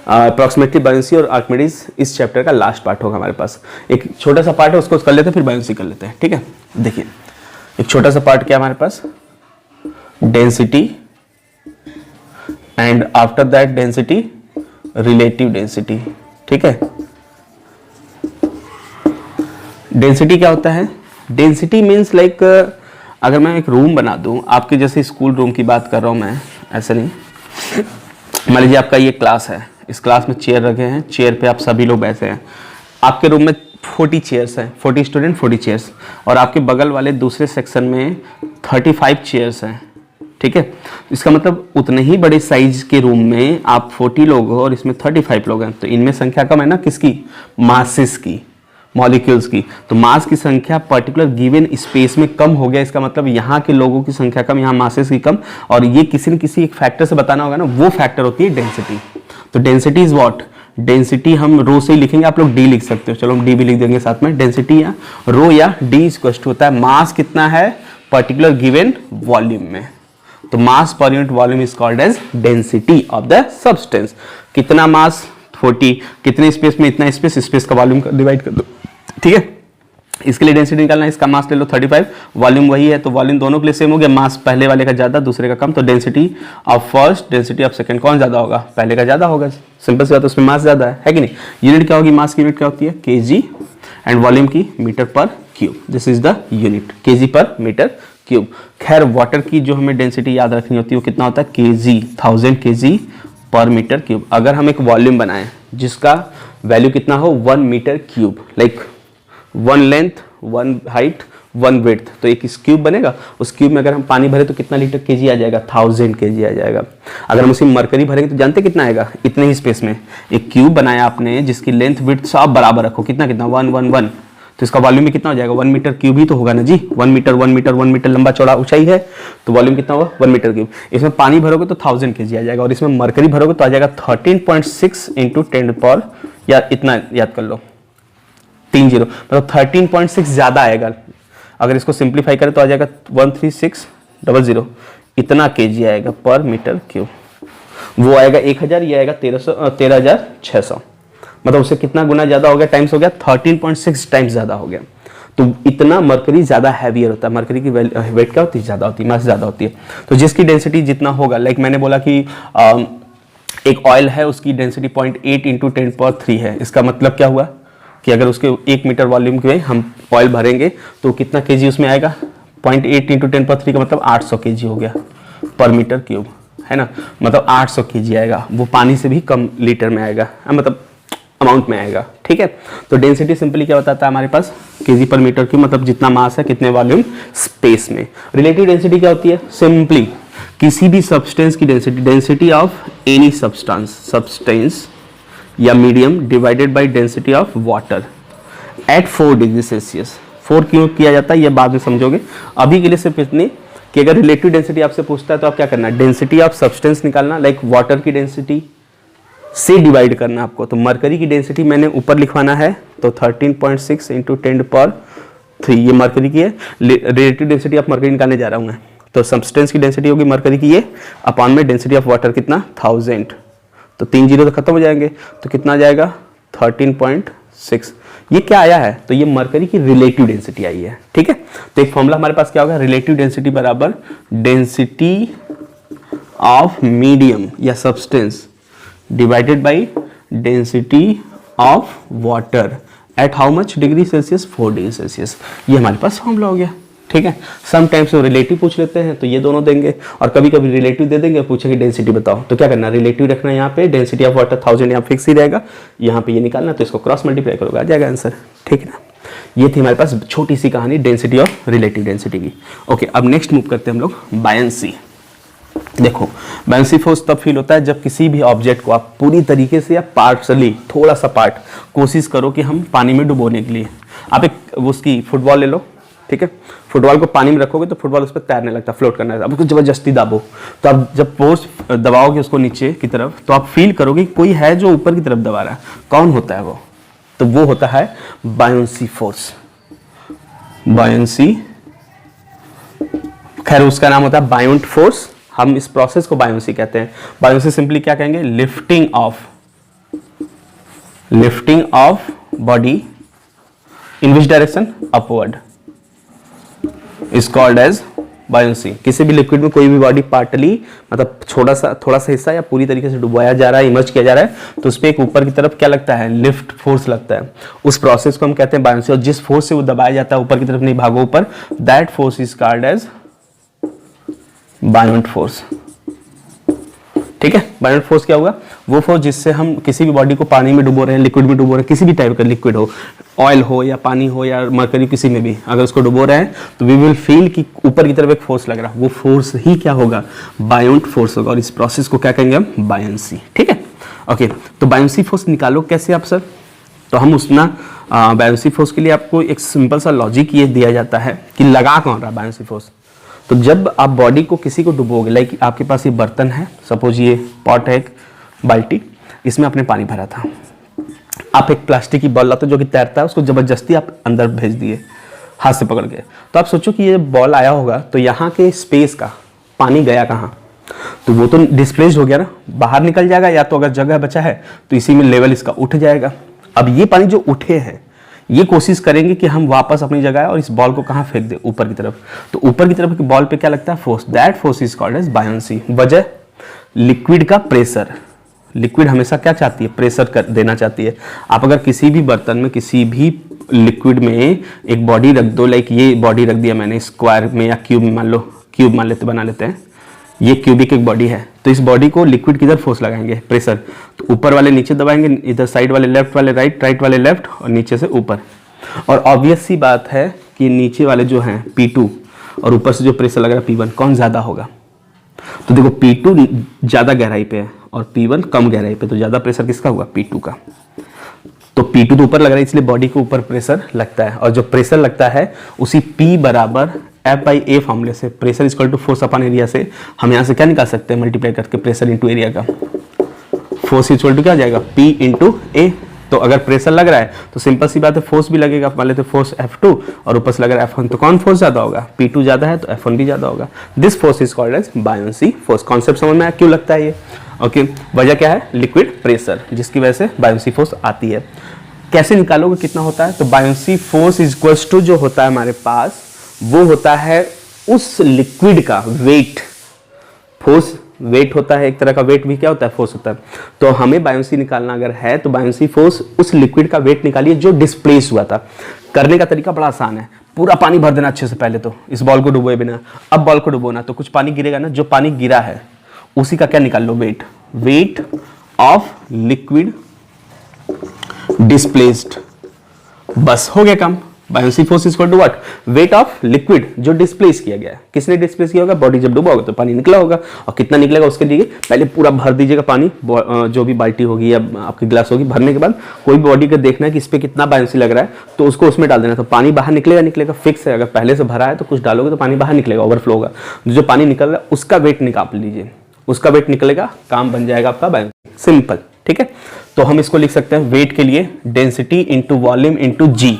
A: अप्रॉक्सीमेटली बायोंसी और आर्किमिडीज इस चैप्टर का लास्ट पार्ट होगा हमारे पास। एक छोटा सा पार्ट है उसको कर लेते हैं, फिर बायोंसी कर लेते हैं। ठीक है, देखिए एक छोटा सा पार्ट क्या हमारे पास, density, and after that density, relative density. ठीक है, डेंसिटी क्या होता है, डेंसिटी मीन्स लाइक अगर मैं एक रूम बना दूं, आपके जैसे स्कूल रूम की बात कर रहा हूं मैं, ऐसे नहीं, मान लीजिए आपका ये क्लास है, इस क्लास में चेयर रखे हैं, चेयर पे आप सभी लोग बैठे हैं, आपके रूम में 40 चेयर्स हैं, 40 स्टूडेंट 40 चेयर्स, और आपके बगल वाले दूसरे सेक्शन में 35 चेयर्स हैं। ठीक है, इसका मतलब उतने ही बड़े साइज के रूम में आप 40 लोग हो और इसमें 35 लोग हैं, तो इनमें संख्या कम है ना, किसकी, मासेस की, मॉलिक्यूल्स की। तो मास की संख्या पर्टिकुलर गिवन स्पेस में कम हो गया, इसका मतलब यहाँ के लोगों की संख्या कम, यहाँ मासेस की कम, और ये किसी न किसी एक फैक्टर से बताना होगा ना, वो फैक्टर होती है डेंसिटी। तो डेंसिटी इज व्हाट, डेंसिटी हम रो से ही लिखेंगे, आप लोग डी लिख सकते हो, चलो हम डी भी लिख देंगे साथ में। डेंसिटी या रो या डी इक्वल टू होता है मास कितना है पर्टिकुलर गिवन वॉल्यूम में, तो mass per unit volume is called as density of the substance. कितना मास 40, कितने स्पेस में, इतना स्पेस, स्पेस का वॉल्यूम डिवाइड कर दो। ठीक है, इसके लिए डेंसिटी निकालना है, इसका मास ले लो 35, वॉल्यूम वही है, तो वॉल्यूम दोनों के लिए सेम हो गया, मास पहले वाले का ज्यादा दूसरे का कम, तो density of first, density of second कौन ज्यादा होगा, पहले का ज्यादा होगा, सिंपल सी बात है, उसमें मास ज्यादा है कि नहीं। यूनिट क्या होगी, मास की यूनिट क्या होती है, केजी, एंड वॉल्यूम की मीटर पर cube, this is the unit, KG per metre cube. खैर वाटर की जो हमें डेंसिटी याद रखनी होती है वो कितना होता है, KG, 1000 KG per metre cube. अगर हम एक वॉल्यूम बनाएं जिसका वैल्यू कितना हो 1 metre cube, like 1 length 1 height 1 width, तो एक क्यूब बनेगा। उस क्यूब में अगर हम पानी भरे तो कितना लीटर केजी आ जाएगा, 1000 केजी आ जाएगा। अगर हम उसमें मरकरी भरेंगे तो जानते कितना आएगा, इतने ही स्पेस में एक क्यूब बनाया आपने जिसकी लेंथ विड्थ सब बराबर रखो, कितना कितना 1 1 1, तो इसका वॉल्यूम भी कितना हो जाएगा 1 मीटर क्यूब ही तो होगा ना जी। 1 मीटर 1 मीटर 1 मीटर लंबा चौड़ा ऊंचाई है, तो वॉल्यूम कितना होगा 1 मीटर क्यूब। इसमें पानी भरोगे तो 1000 केजी आ जाएगा, और इसमें मरकरी भरोगे तो आ जाएगा 13.6 इंटू 10 पावर, या इतना याद कर लो 30, मतलब 13.6 ज्यादा आएगा। अगर इसको सिंप्लीफाई करें तो आ जाएगा 13600, इतना केजी आएगा पर मीटर क्यूब। वो आएगा 1000, ये आएगा 13600, मतलब उससे कितना गुना ज्यादा हो गया, टाइम्स हो गया 13.6 टाइम्स ज्यादा हो गया। तो इतना मरकरी ज्यादा हैवियर होता है, मरकरी की वेट क्या होती है, ज्यादा होती है, मास ज्यादा होती है। तो जिसकी डेंसिटी जितना होगा, लाइक मैंने बोला कि एक ऑयल है उसकी डेंसिटी 0.8 इंटू 10³ है। इसका मतलब क्या हुआ कि अगर उसके 1 मीटर वॉल्यूम के हम ऑयल भरेंगे तो कितना केजी उसमें आएगा, 0.8 इंटू 10³ का मतलब 800 केजी हो गया पर मीटर क्यूब, है ना। मतलब 800 केजी आएगा, वो पानी से भी कम लीटर में आएगा, मतलब अमाउंट में आएगा, ठीक है। तो डेंसिटी सिंपली क्या बताता है हमारे पास, केजी पर मीटर क्यूब, मतलब जितना मास है कितने वॉल्यूम स्पेस में। रिलेटिव डेंसिटी क्या होती है, सिंपली किसी भी सब्सटेंस की density, density of any substance या medium divided by density of water at 4 degree Celsius. 4 क्यों किया जाता है ये बाद में समझोगे, अभी के लिए सिर्फ इतनी कि अगर रिलेटिव डेंसिटी आपसे पूछता है तो आप क्या करना है, डेंसिटी ऑफ सब्सटेंस निकालना, लाइक वाटर की डेंसिटी से डिवाइड करना आपको। तो मरकरी की डेंसिटी मैंने ऊपर लिखवाना है, तो 13.6 इंटू 10³ ये मरकरी की है। रिलेटिव डेंसिटी ऑफ मरकरी निकालने जा रहा हूँ मैं, तो सब्सटेंस की डेंसिटी होगी मरकरी की ये, अपॉन में डेंसिटी ऑफ वाटर कितना 1000, तो 3 जीरो तो खत्म हो जाएंगे, तो कितना आ जाएगा 13.6। ये क्या आया है, तो ये मरकरी की रिलेटिव डेंसिटी आई है, ठीक है। तो एक फॉर्मूला हमारे पास क्या होगा, रिलेटिव डेंसिटी बराबर डेंसिटी ऑफ मीडियम या substance divided by density of water eight how much degree Celsius, 4 degree Celsius. ये हमारे पास फॉर्मूला हो गया, ठीक है। समटाइम्स वो रिलेटिव पूछ लेते हैं तो ये दोनों देंगे, और कभी कभी रिलेटिव दे देंगे, पूछेंगे डेंसिटी बताओ, तो क्या करना, रिलेटिव रखना है यहाँ पे, डेंसिटी ऑफ वाटर 1000 यहाँ फिक्स ही रहेगा, यहाँ पे ये निकालना, तो इसको क्रॉस मल्टीप्लाई करोगे आ जाएगा आंसर, ठीक है ना। ये थी हमारे पास छोटी सी कहानी डेंसिटी ऑफ रिलेटिव डेंसिटी की। ओके, अब नेक्स्ट मूव करते हैं हम लोग बायंसी। देखो, बायंसी फोर्स तब फील होता है जब किसी भी ऑब्जेक्ट को आप पूरी तरीके से या पार्शली थोड़ा सा पार्ट कोशिश करो कि हम पानी में डुबोने के लिए। आप एक उसकी फुटबॉल ले लो, ठीक है, फुटबॉल को पानी में रखोगे तो फुटबॉल उस पर तैरने लगता है, फ्लोट करने लगता है। अब उसको जबरदस्ती दाबो, तो आप जब फोर्स दबाओगे उसको नीचे की तरफ, तो आप फील करोगे कोई है जो ऊपर की तरफ दबा रहा है। कौन होता है वो, तो वो होता है बायंसी फोर्स। बायंसी, खैर उसका नाम होता है बायोंट फोर्स, हम इस प्रोसेस को बायंसी कहते हैं। बायंसी सिंपली क्या कहेंगे, lifting of body in which direction, upward, is called as buoyancy. किसी भी लिक्विड में कोई भी बॉडी पार्टली, मतलब थोड़ा सा हिस्सा या पूरी तरीके से डुबाया जा रहा है, इमर्ज किया जा रहा है, तो उस पर एक ऊपर की तरफ क्या लगता है, लिफ्ट फोर्स लगता है। उस प्रोसेस को हम कहते हैं बायंसी। और जिस फोर्स से वो दबाया जाता है ऊपर की तरफ, नहीं भागो ऊपर, that force is called as buoyant force, ठीक है। बायोंट फोर्स क्या होगा, वो फोर्स जिससे हम किसी भी बॉडी को पानी में डुबो रहे हैं, लिक्विड में डुबो रहे हैं, किसी भी टाइप का लिक्विड हो, ऑयल हो या पानी हो या मरकरी, किसी में भी अगर उसको डुबो रहे हैं तो वी विल फील कि ऊपर की तरफ एक फोर्स लग रहा है, वो फोर्स ही क्या होगा, बायोंट फोर्स होगा। और इस प्रोसेस को क्या कहेंगे हम, बायंसी, ठीक है। ओके, तो बायंसी फोर्स निकालो कैसे आप सर, तो हम उसना बायंसी फोर्स के लिए आपको एक सिंपल सा लॉजिक ये दिया जाता है कि लगा कौन रहा है बायंसी फोर्स। तो जब आप बॉडी को किसी को डुबोगे, लाइक आपके पास ये बर्तन है, सपोज ये पॉट है, एक बाल्टी, इसमें आपने पानी भरा था, आप एक प्लास्टिक की बॉल लाते हो जो कि तैरता है, उसको जबरदस्ती आप अंदर भेज दिए हाथ से पकड़ के, तो आप सोचो कि ये बॉल आया होगा तो यहाँ के स्पेस का पानी गया कहाँ, तो वो तो डिस्प्लेस्ड हो गया ना, बाहर निकल जाएगा, या तो अगर जगह बचा है तो इसी में लेवल इसका उठ जाएगा। अब ये पानी जो उठे हैं, ये कोशिश करेंगे कि हम वापस अपनी जगह और इस बॉल को कहाँ फेंक दे, ऊपर की तरफ। तो ऊपर की तरफ की बॉल पे क्या लगता है, force, that force is called as buoyancy. वजह, लिक्विड का प्रेशर, लिक्विड हमेशा क्या चाहती है, प्रेशर कर देना चाहती है। आप अगर किसी भी बर्तन में, किसी भी लिक्विड में एक बॉडी रख दो, लाइक ये बॉडी रख दिया मैंने स्क्वायर में या क्यूब में, मान लो क्यूब मान लेते, बना लेते हैं, ये क्यूबिक एक बॉडी है, तो इस बॉडी को लिक्विड किधर फोर्स लगाएंगे, प्रेशर, तो ऊपर वाले नीचे दबाएंगे, इधर साइड वाले लेफ्ट वाले राइट, राइट वाले लेफ्ट, और नीचे से ऊपर। और ऑब्वियस सी बात है कि नीचे वाले जो हैं P2 और ऊपर से जो प्रेशर लग रहा है P1, कौन ज़्यादा होगा? तो देखो P2 ज़्यादा गहराई पे है और P1 कम गहराई पे, तो ज़्यादा प्रेशर किसका होगा? P2 का। तो P2 तो ऊपर लग रहा है, इसलिए बॉडी के ऊपर प्रेशर लगता है, और जो प्रेशर लगता है उसी P बराबर F/A फॉर्मूले से, pressure equal to force upon area से हम यहाँ से क्या निकाल सकते हैं, मल्टीप्लाई करके प्रेशर इंटू एरिया का। फोर्स इक्वल टू क्या आ जाएगा? P इंटू ए। तो अगर प्रेशर लग रहा है तो सिंपल सी बात है, फोर्स भी लगेगा। मान लेते फोर्स F2 और ऊपर से लग रहा है F1, तो कौन फोर्स ज़्यादा होगा? P2 ज़्यादा है तो F1 भी ज़्यादा होगा। This force is called as buoyancy force. Concept समझ में आया क्यों लगता है ये? ओके, वजह क्या है? लिक्विड प्रेशर, जिसकी वजह से बायोंसी फोर्स आती है। कैसे निकालोगे कितना होता है? तो बायोंसी फोर्स इक्वल्स टू जो होता है हमारे पास, वो होता है उस लिक्विड का वेट। फोर्स वेट होता है, एक तरह का वेट भी क्या होता है? फोर्स होता है। तो हमें बायोंसी निकालना अगर है तो बायोंसी फोर्स उस लिक्विड का वेट निकालिए जो डिस्प्लेस हुआ था। करने का तरीका बड़ा आसान है, पूरा पानी भर देना अच्छे से पहले, तो इस बॉल को डुबोए बिना। अब बॉल को डुबोना तो कुछ पानी गिरेगा ना, जो पानी गिरा है उसी का क्या निकाल लो? Weight. Weight of liquid displaced, बस हो गया काम। Buoyancy force is equal to what? Weight of liquid जो डिस्प्लेस किया गया है। किसने डिस्प्लेस किया होगा? बॉडी जब डूबा होगा तो पानी निकला होगा, और कितना निकलेगा उसके लिए पहले पूरा भर दीजिएगा पानी, जो भी बाल्टी होगी या आपकी ग्लास होगी। भरने के बाद कोई भी बॉडी को देखना है कि इस पर कितना बायोंसी लग रहा है, तो उसको उसमें डाल देना, तो पानी बाहर निकलेगा फिक्स है। अगर पहले से भरा है तो कुछ डालोगे तो पानी बाहर निकलेगा, ओवरफ्लो होगा। जो पानी निकल रहा है उसका वेट निकाल लीजिए, उसका वेट निकलेगा, काम बन जाएगा आपका बायोंसी। सिंपल, ठीक है। तो हम इसको लिख सकते हैं वेट के लिए डेंसिटी इंटू वॉल्यूम इंटू जी,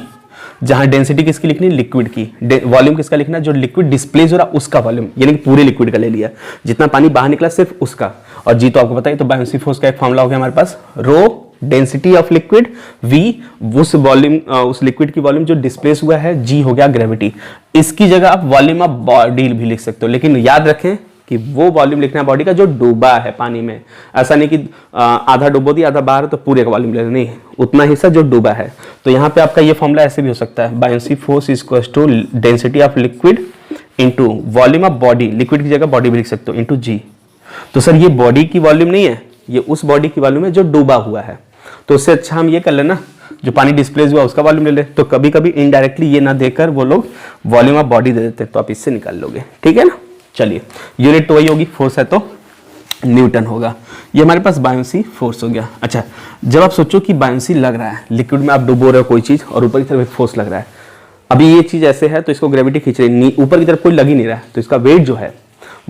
A: जहां डेंसिटी किसकी लिखनी है? लिक्विड की। वॉल्यूम किसका लिखना है? जो लिक्विड डिस्प्लेस हो रहा उसका वॉल्यूम, यानी कि पूरे लिक्विड का ले लिया, जितना पानी बाहर निकला सिर्फ उसका। और जी तो आपको पता है, तो बायोंसी फोर्स का एक फॉर्मूला हो गया हमारे पास, rho density of liquid, V उस वॉल्यूम उस लिक्विड की वॉल्यूम जो डिस्प्लेस हुआ है, जी हो गया ग्रेविटी। इसकी जगह आप वॉल्यूम ऑफ बॉडी भी लिख सकते हो, लेकिन याद रखें कि वो वॉल्यूम लिखना है बॉडी का जो डूबा है पानी में। ऐसा नहीं कि आधा डुबो दिया आधा बाहर तो पूरे का वॉल्यूम लेना, नहीं, उतना हिस्सा जो डूबा है। तो यहाँ पे आपका ये फॉर्मूला ऐसे भी हो सकता है, buoyancy force is equal to density of liquid into volume of body, liquid की जगह बॉडी भी लिख सकते हो, इंटू जी। तो सर ये बॉडी की वॉल्यूम नहीं है, ये उस बॉडी की वॉल्यूम है जो डूबा हुआ है। तो उससे अच्छा हम ये कर लेना, जो पानी डिस्प्लेस हुआ उसका वॉल्यूम ले ले। तो कभी कभी इनडायरेक्टली ये ना देकर वो लोग वॉल्यूम ऑफ बॉडी दे देते हैं, तो आप इससे निकाल लोगे, ठीक है ना। चलिए, यूनिट तो वही होगी, फोर्स है तो न्यूटन होगा। ये हमारे पास बायोंसी फोर्स हो गया। अच्छा, जब आप सोचो कि बायोंसी लग रहा है, लिक्विड में आप डुबो रहे हो कोई चीज और ऊपर की तरफ फोर्स लग रहा है, अभी ये चीज ऐसे है तो इसको ग्रेविटी खींच रही है, ऊपर की तरफ कोई लग ही नहीं रहा है, तो इसका वेट जो है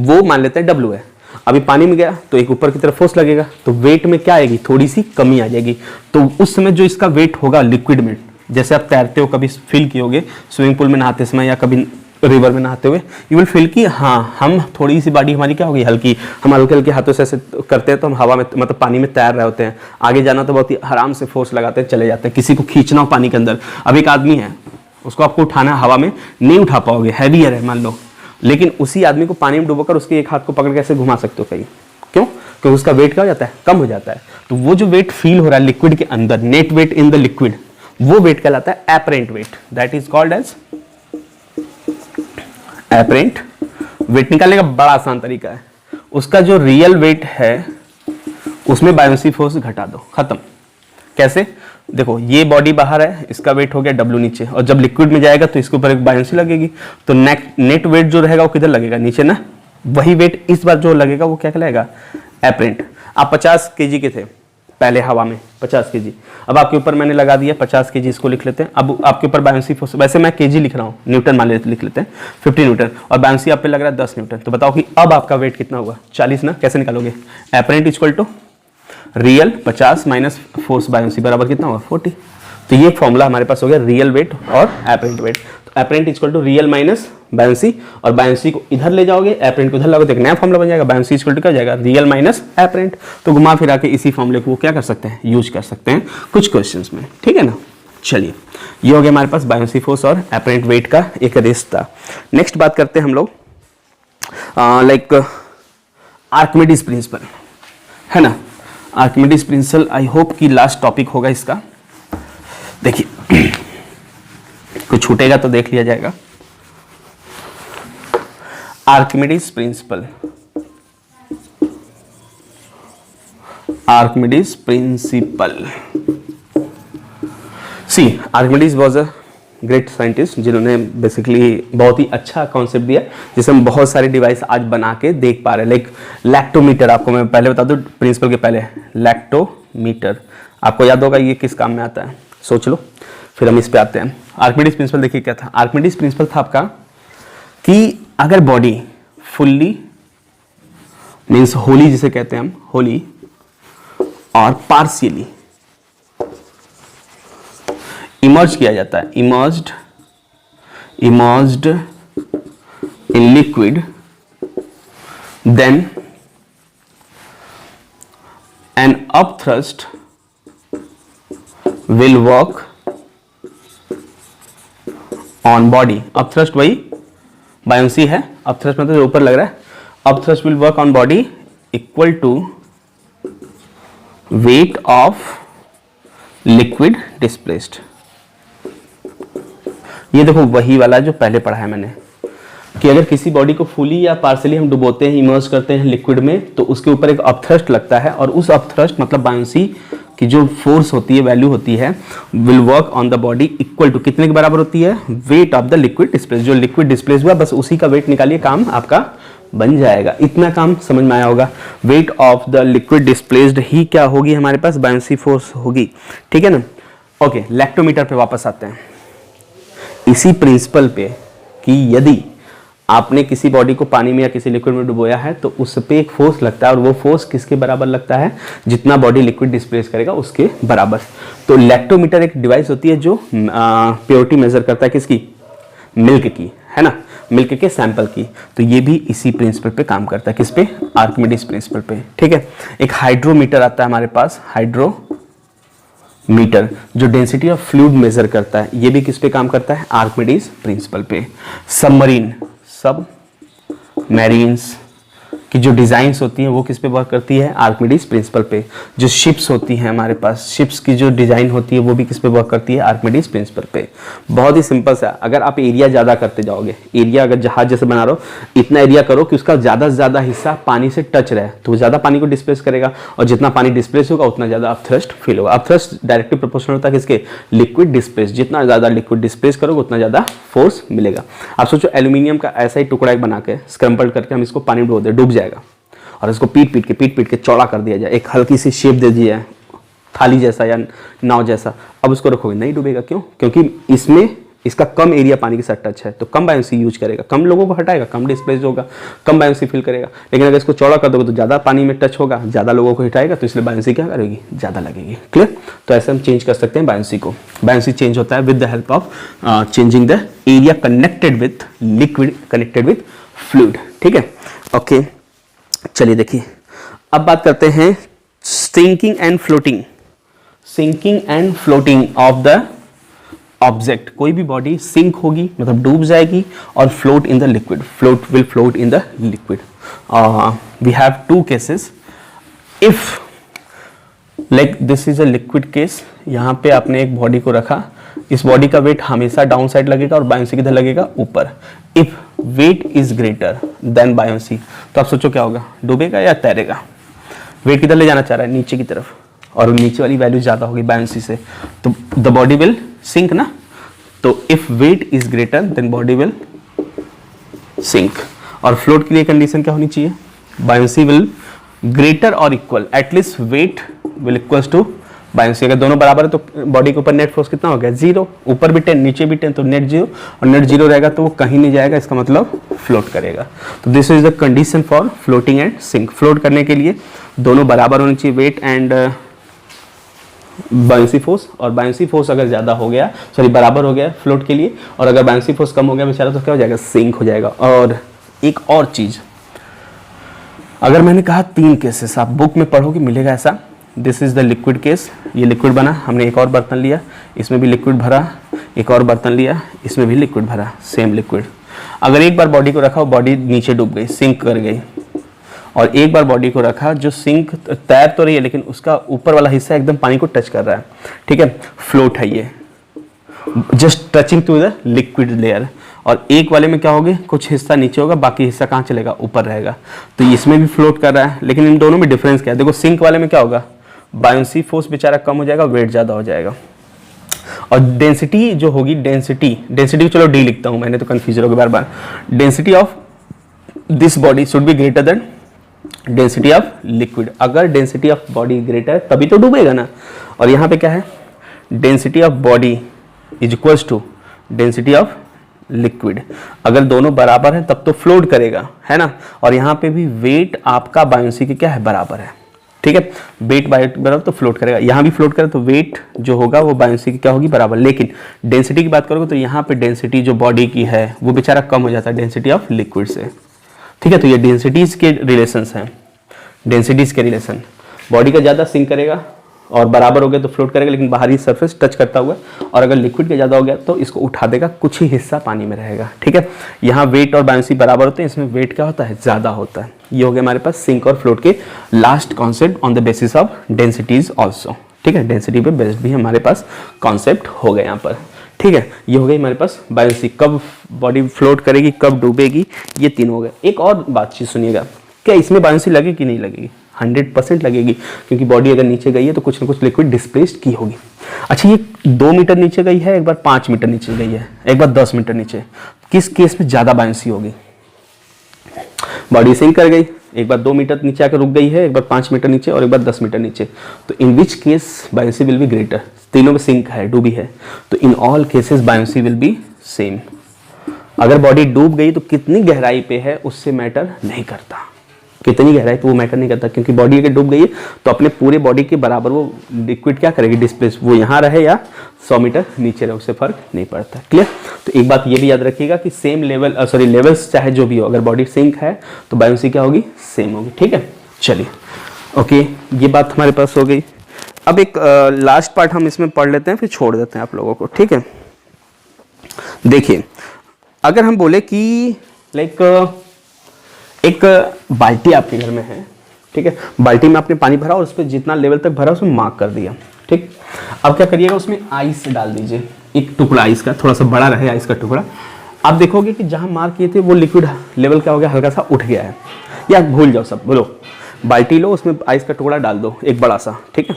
A: वो मान लेते हैं W है। अभी पानी में गया तो एक ऊपर की तरफ फोर्स लगेगा, तो वेट में क्या आएगी? थोड़ी सी कमी आ जाएगी। तो उस समय जो इसका वेट होगा लिक्विड में, जैसे आप तैरते हो, कभी फील किए होगे स्विमिंग पूल में नहाते समय या कभी रिवर में नहाते हुए, यू विल फील कि हाँ, हम थोड़ी सी बॉडी हमारी क्या होगी? हल्की। हम हल्के हल्के हाथों से ऐसे करते हैं तो हम हवा में, मतलब पानी में तैर रहे होते हैं। आगे जाना तो बहुत ही आराम से फोर्स लगाते हैं, चले जाते हैं। किसी को खींचना हो पानी के अंदर, अब एक आदमी है, उसको आपको उठाना हवा में, नहीं उठा पाओगे, हैवियर है मान लो, लेकिन उसी आदमी को पानी में डुबोकर उसके एक हाथ को पकड़ के ऐसे घुमा सकते हो कहीं। क्यों? क्योंकि उसका वेट क्या हो जाता है? कम हो जाता है। तो वो जो वेट फील हो रहा है लिक्विड के अंदर, net weight in the liquid, वो वेट कहलाता है apparent weight, that is called as apparent weight. निकालने का बड़ा आसान तरीका है, उसका जो रियल वेट है उसमें बायोंसी फोर्स घटा दो, खत्म। कैसे? देखो, ये बॉडी बाहर है, इसका वेट हो गया W नीचे, और जब लिक्विड में जाएगा तो इसके ऊपर एक बायोंसी लगेगी, तो नेट वेट जो रहेगा वो किधर लगेगा? नीचे ना। वही वेट इस बार जो लगेगा वो क्या कहलाएगा? एपरेंट। आप 50 kg के थे पहले हवा में, 50 kg, अब आपके ऊपर मैंने लगा दिया 50 kg, इसको लिख लेते हैं। अब आपके ऊपर बायोंसी फोर्स, वैसे मैं kg लिख रहा हूँ, न्यूटन मान लेते, लिख लेते हैं 50 न्यूटन, और बायोंसी आप पे लग रहा है 10 न्यूटन। तो बताओ कि अब आपका वेट कितना होगा? 40 ना। कैसे निकालोगे? Apparent equal to real 50 minus force buoyancy बराबर कितना होगा? 40। तो ये फॉर्मूला हमारे पास हो गया रियल वेट और एपरेंट वेट। तो apparent equal to real minus buoyancy, और बायोंसी को इधर ले जाओगे, एपरेंट को इधर लाओगे तो एक नया फॉर्मूला बन जाएगा, बायोंसी इक्वल टू क्या हो जाएगा? Real minus apparent. तो घुमा फिरा के इसी फॉर्मूले को क्या कर सकते हैं? यूज कर सकते हैं कुछ क्वेश्चंस में, ठीक है ना। चलिए, ये हो गया हमारे पास बायोंसी फोर्स और एपरेंट वेट का एक रिश्ता। नेक्स्ट बात करते हैं हम लोग लाइक आर्किमिडीज प्रिंसिपल, है ना। आर्किमिडीज प्रिंसिपल आई होप कि लास्ट टॉपिक होगा इसका। देखिए, कुछ छूटेगा तो देख लिया जाएगा। Archimedes principle Archimedes principle. See Archimedes was a great scientist जिन्होंने बेसिकली बहुत ही अच्छा कॉन्सेप्ट दिया जिससे हम बहुत सारे डिवाइस आज बना के देख पा रहे हैं। लाइक लैक्टोमीटर, आपको मैं पहले बता दूं प्रिंसिपल के पहले, लैक्टोमीटर आपको याद होगा ये किस काम में आता है, सोच लो, फिर हम इस पे आते हैं। आर्किमिडीज प्रिंसिपल देखिए क्या था। आर्किमिडीज प्रिंसिपल था आपका कि अगर बॉडी फुल्ली मीन्स होली जिसे कहते हैं हम, होली और पार्शियली इमर्ज किया जाता है, immerged in liquid, then an upthrust will work on body. Upthrust वही बायोंसी है, अपथ्रस्ट मतलब ऊपर लग रहा है। Upthrust will work on body equal to weight of liquid displaced. ये देखो वही वाला जो पहले पढ़ा है मैंने कि अगर किसी बॉडी को फुली या पार्सली हम डुबोते हैं, इमर्ज करते हैं लिक्विड में, तो उसके ऊपर एक अपथ्रस्ट लगता है और उस अपथ्रस्ट मतलब बायोंसी की जो फोर्स होती है, वैल्यू होती है, will work on the body equal to कितने के बराबर होती है, weight of the liquid displace. जो लिक्विड डिस्प्लेस हुआ बस उसी का वेट निकालिए, काम आपका बन जाएगा। इतना काम समझ में आया होगा। Weight of the liquid displaced ही क्या होगी हमारे पास, बायोंसी फोर्स होगी, ठीक है ना। ओके, लैक्टोमीटर पे वापस आते हैं, इसी प्रिंसिपल पे कि यदि आपने किसी बॉडी को पानी में या किसी लिक्विड में डुबोया है तो उस पे एक फोर्स लगता है और वो फोर्स किसके बराबर लगता है, जितना बॉडी लिक्विड डिस्प्लेस करेगा उसके बराबर। तो लैक्टोमीटर एक डिवाइस होती है जो प्योरिटी मेजर करता है किसकी, मिल्क की, है ना, मिल्क के सैंपल की। तो ये भी इसी प्रिंसिपल पे काम करता है, किस पे, आर्किमिडीज प्रिंसिपल पे, ठीक है। एक हाइड्रोमीटर आता है हमारे पास, हाइड्रोमीटर जो डेंसिटी ऑफ फ्लूइड मेजर करता है, ये भी किस पे काम करता है, आर्किमिडीज प्रिंसिपल पे। सबमरीन, सब मैरीन्स की जो डिज़ाइंस होती हैं वो किस पे वर्क करती है, आर्किमिडीज प्रिंसिपल पे। जो शिप्स होती हैं हमारे पास, शिप्स की जो डिज़ाइन होती है वो भी किस पे वर्क करती है, आर्किमिडीज प्रिंसिपल पे। बहुत ही सिंपल सा, अगर आप एरिया ज़्यादा करते जाओगे, एरिया अगर जहाज जैसे बना रहे हो, इतना एरिया करो कि उसका ज़्यादा से ज़्यादा हिस्सा पानी से टच रहे, तो वो ज़्यादा पानी को डिस्प्लेस करेगा और जितना पानी डिस्प्लेस होगा उतना ज़्यादा अपथ्रस्ट फील होगा। अपथ्रस्ट डायरेक्टली प्रोपोर्शनल होता है किसके, लिक्विड डिस्प्लेस। जितना ज़्यादा लिक्विड डिस्प्लेस करोगे उतना ज़्यादा फोर्स मिलेगा। आप सोचो एल्यूमिनियम का ऐसा ही टुकड़ा एक बना के स्क्रम्पल करके हम इसको पानी में डुबो दे, डूब जाएगा, और इसको पीट पीट के चौड़ा कर दिया जाए, एक हल्की सी शेप दे दी जाए थाली जैसा या नाव जैसा, अब उसको रखोगे नहीं डूबेगा। क्यों, क्योंकि इसमें इसका कम एरिया पानी के साथ टच है, तो कम बायोंसी यूज करेगा, कम लोगों को हटाएगा, कम डिस्प्लेस होगा, कम बायोंसी फील करेगा। लेकिन अगर इसको चौड़ा कर दोगे तो ज़्यादा पानी में टच होगा, ज़्यादा लोगों को हटाएगा, तो इसलिए बायोंसी क्या करेगी, ज़्यादा लगेगी। क्लियर। तो ऐसे हम चेंज कर सकते हैं बायोंसी को। बायोंसी चेंज होता है with the help of changing the area connected with liquid connected with fluid, ठीक है। ओके, चलिए देखिए अब बात करते हैं sinking and floating. Sinking and floating of the object. कोई भी बॉडी सिंक होगी मतलब डूब जाएगी और float in the liquid, will float in the liquid. We have two cases. If like this is a liquid case, यहाँ पे आपने एक बॉडी को रखा, इस बॉडी का वेट हमेशा डाउन साइड लगेगा और बायोंसी किधर लगेगा, ऊपर। If weight is greater than buoyancy, तो आप सोचो क्या होगा, डूबेगा या तैरेगा। वेट किधर ले जाना चाह रहा है, नीचे की तरफ, और नीचे वाली वैल्यू ज्यादा होगी बायोंसी से, तो द बॉडी विल सिंक ना। तो if weight is greater than body will sink. और फ्लोट के लिए कंडीशन क्या होनी चाहिए, बायोंसी विल ग्रेटर और equal, at least weight will equals to buoyancy. अगर दोनों बराबर है तो बॉडी के ऊपर नेट फोर्स कितना हो गया, 0, ऊपर भी 10 नीचे भी 10, तो नेट 0, और नेट 0 रहेगा तो वो कहीं नहीं जाएगा, इसका मतलब फ्लोट करेगा। तो this is the condition for floating and sink. Float करने के लिए दोनों बराबर होने चाहिए, वेट एंड बायोंसी फोर्स। और बायोंसी फोर्स अगर ज्यादा हो गया, सॉरी बराबर हो गया फ्लोट के लिए, और अगर बायोंसी फोर्स कम हो गया बेचारा, तो क्या हो जाएगा, सिंक हो जाएगा। और एक और चीज, अगर मैंने कहा 3 केसेस, आप बुक में पढ़ोगे मिलेगा ऐसा। This is the liquid case, ये लिक्विड बना, हमने एक और बर्तन लिया, इसमें भी लिक्विड भरा, एक और बर्तन लिया, इसमें भी लिक्विड भरा, सेम लिक्विड। अगर एक बार बॉडी को रखा, बॉडी नीचे डूब गई, सिंक कर गई, और एक बार बॉडी को रखा जो सिंक तैर तो रही है लेकिन उसका ऊपर वाला हिस्सा एकदम पानी को टच कर रहा है, ठीक है, फ्लोट है ये, just touching to the liquid layer. और एक वाले में क्या होगा, कुछ हिस्सा नीचे होगा, बाकी हिस्सा कहाँ चलेगा, ऊपर रहेगा। तो इसमें भी फ्लोट कर रहा है, लेकिन इन दोनों में डिफरेंस क्या है, देखो सिंक वाले में क्या होगा, बायोंसी फोर्स बेचारा कम हो जाएगा, वेट ज़्यादा हो जाएगा। और डेंसिटी जो होगी, डेंसिटी चलो डी लिखता हूँ, मैंने तो कन्फ्यूज हो गया बार बार। Density of this body should be greater than density of liquid. अगर डेंसिटी ऑफ बॉडी ग्रेटर है तभी तो डूबेगा ना। और यहाँ पे क्या है, density of body is equals to density of liquid. अगर दोनों बराबर है तब तो फ्लोट करेगा, है ना। और यहाँ पे भी वेट आपका बायोंसी के क्या है, बराबर है, ठीक है। वेट बराबर तो फ्लोट करेगा, यहाँ भी फ्लोट करे तो वेट जो होगा वो बायोंसी की क्या होगी, बराबर। लेकिन डेंसिटी की बात करोगे तो यहाँ पे डेंसिटी जो बॉडी की है वो बेचारा कम हो जाता है डेंसिटी ऑफ लिक्विड से, ठीक है। तो ये डेंसिटीज के रिलेशंस हैं, डेंसिटीज के रिलेशन। बॉडी का ज़्यादा सिंक करेगा और बराबर हो गया तो फ्लोट करेगा, लेकिन बाहरी सरफेस टच करता हुआ। और अगर लिक्विड का ज़्यादा हो गया तो इसको उठा देगा, कुछ ही हिस्सा पानी में रहेगा, ठीक है। यहाँ वेट और बायोंसी बराबर होते हैं, इसमें वेट क्या होता है, ज़्यादा होता है। ये हो गया हमारे पास सिंक और फ्लोट के last concept on the basis of densities also, ठीक है। डेंसिटी पे बेस्ड भी हमारे पास कॉन्सेप्ट हो गए यहाँ पर, ठीक है। ये हो गई हमारे पास बायोंसी, कब बॉडी फ्लोट करेगी, कब डूबेगी, ये तीन हो गए। एक और बात चीज़ सुनिएगा, क्या इसमें बायोंसी लगेगी कि नहीं लगेगी? 100% लगेगी, क्योंकि बॉडी अगर नीचे गई है तो कुछ ना कुछ लिक्विड डिस्प्लेस्ड की होगी। अच्छा, ये 2 मीटर नीचे गई है, एक बार 5 मीटर नीचे गई है, एक बार 10 मीटर नीचे, किस केस में ज़्यादा बायोंसी होगी? बॉडी सिंक कर गई, एक बार 2 मीटर नीचे आकर रुक गई है, एक बार 5 मीटर नीचे और एक बार 10 मीटर नीचे, तो in which case buoyancy will be greater? तीनों में सिंक है, डूबी है, तो in all cases buoyancy will be same. अगर बॉडी डूब गई तो कितनी गहराई पे है उससे मैटर नहीं करता, कितनी गहराई पे वो मैटर नहीं करता, क्योंकि बॉडी अगर डूब गई है तो अपने पूरे बॉडी के बराबर वो लिक्विड क्या करेगी, डिस्प्लेस। वो यहाँ रहे या 100 मीटर नीचे रहे, उससे फर्क नहीं पड़ता। क्लियर? तो एक बात ये भी याद रखिएगा कि सेम लेवल लेवल्स चाहे जो भी हो, अगर बॉडी सिंक है तो बायोंसी क्या होगी, सेम होगी, ठीक है। चलिए, ओके, ये बात हमारे पास हो गई। अब एक लास्ट पार्ट हम इसमें पढ़ लेते हैं, फिर छोड़ देते हैं आप लोगों को, ठीक है। देखिए, अगर हम बोले कि लाइक एक बाल्टी आपके घर में है, ठीक है। बाल्टी में आपने पानी भरा और उस पर जितना लेवल तक भरा उसमें मार्क कर दिया, ठीक। अब क्या करिएगा, उसमें आइस डाल दीजिए, एक टुकड़ा आइस का, थोड़ा सा बड़ा रहे आइस का टुकड़ा। आप देखोगे कि जहां मार्क किए थे वो लिक्विड लेवल क्या हो गया, हल्का सा उठ गया है। या भूल जाओ सब, बोलो, बाल्टी लो, उसमें आइस का टुकड़ा डाल दो, एक बड़ा सा, ठीक है,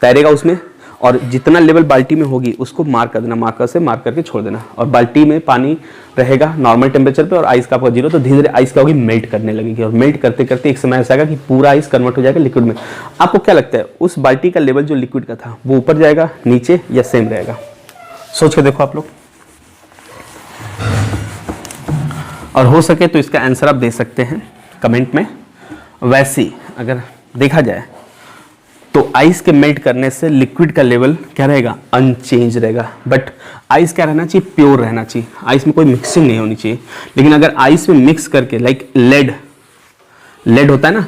A: तैरेगा उसमें, और जितना लेवल बाल्टी में होगी उसको मार्क कर देना, मार्कर से मार्क करके छोड़ देना। और बाल्टी में पानी रहेगा नॉर्मल टेम्परेचर पे और आइस का आपका 0, तो धीरे धीरे आइस क्या होगी, मेल्ट करने लगेगी। और मेल्ट करते करते एक समय ऐसा आएगा कि पूरा आइस कन्वर्ट हो जाएगा लिक्विड में। आपको क्या लगता है, उस बाल्टी का लेवल जो लिक्विड का था वो ऊपर जाएगा, नीचे, या सेम रहेगा? सोच के देखो आप लोग, और हो सके तो इसका आंसर आप दे सकते हैं कमेंट में। वैसे ही अगर देखा जाए तो आइस के मेल्ट करने से लिक्विड का लेवल क्या रहेगा, अनचेंज रहेगा। बट आइस क्या रहना चाहिए, प्योर रहना चाहिए, आइस में कोई मिक्सिंग नहीं होनी चाहिए। लेकिन अगर आइस में मिक्स करके, लाइक लेड होता है ना,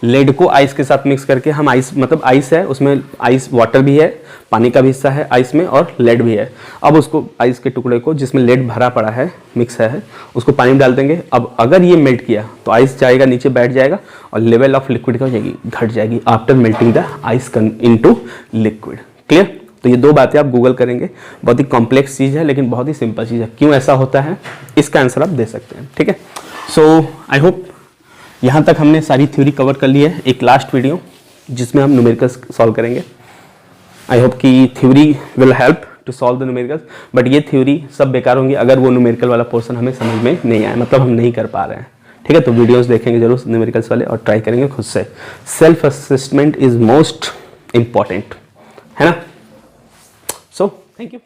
A: लेड को आइस के साथ मिक्स करके हम आइस, मतलब आइस है उसमें, आइस वाटर भी है, पानी का भी हिस्सा है आइस में, और लेड भी है। अब उसको आइस के टुकड़े को जिसमें लेड भरा पड़ा है, मिक्स है, उसको पानी में डाल देंगे। अब अगर ये मेल्ट किया तो आइस जाएगा नीचे, बैठ जाएगा, और लेवल ऑफ लिक्विड क्या हो जाएगी, घट जाएगी after melting the ice into liquid. Clear? तो ये दो बातें आप गूगल करेंगे, बहुत ही कॉम्प्लेक्स चीज़ है लेकिन बहुत ही सिंपल चीज़ है। क्यों ऐसा होता है, इसका आंसर आप दे सकते हैं, ठीक है। सो आई होप यहाँ तक हमने सारी थ्योरी कवर कर ली है। एक लास्ट वीडियो जिसमें हम न्यूमेरिकल्स सॉल्व करेंगे। आई होप कि theory will help to solve the numericals, but ये थ्योरी सब बेकार होंगी अगर वो न्यूमेरिकल वाला पोर्शन हमें समझ में नहीं आया, मतलब हम नहीं कर पा रहे हैं, ठीक है। तो वीडियोस देखेंगे जरूर न्यूमेरिकल्स वाले और ट्राई करेंगे खुद से। Self assessment is most important, है ना। So thank you.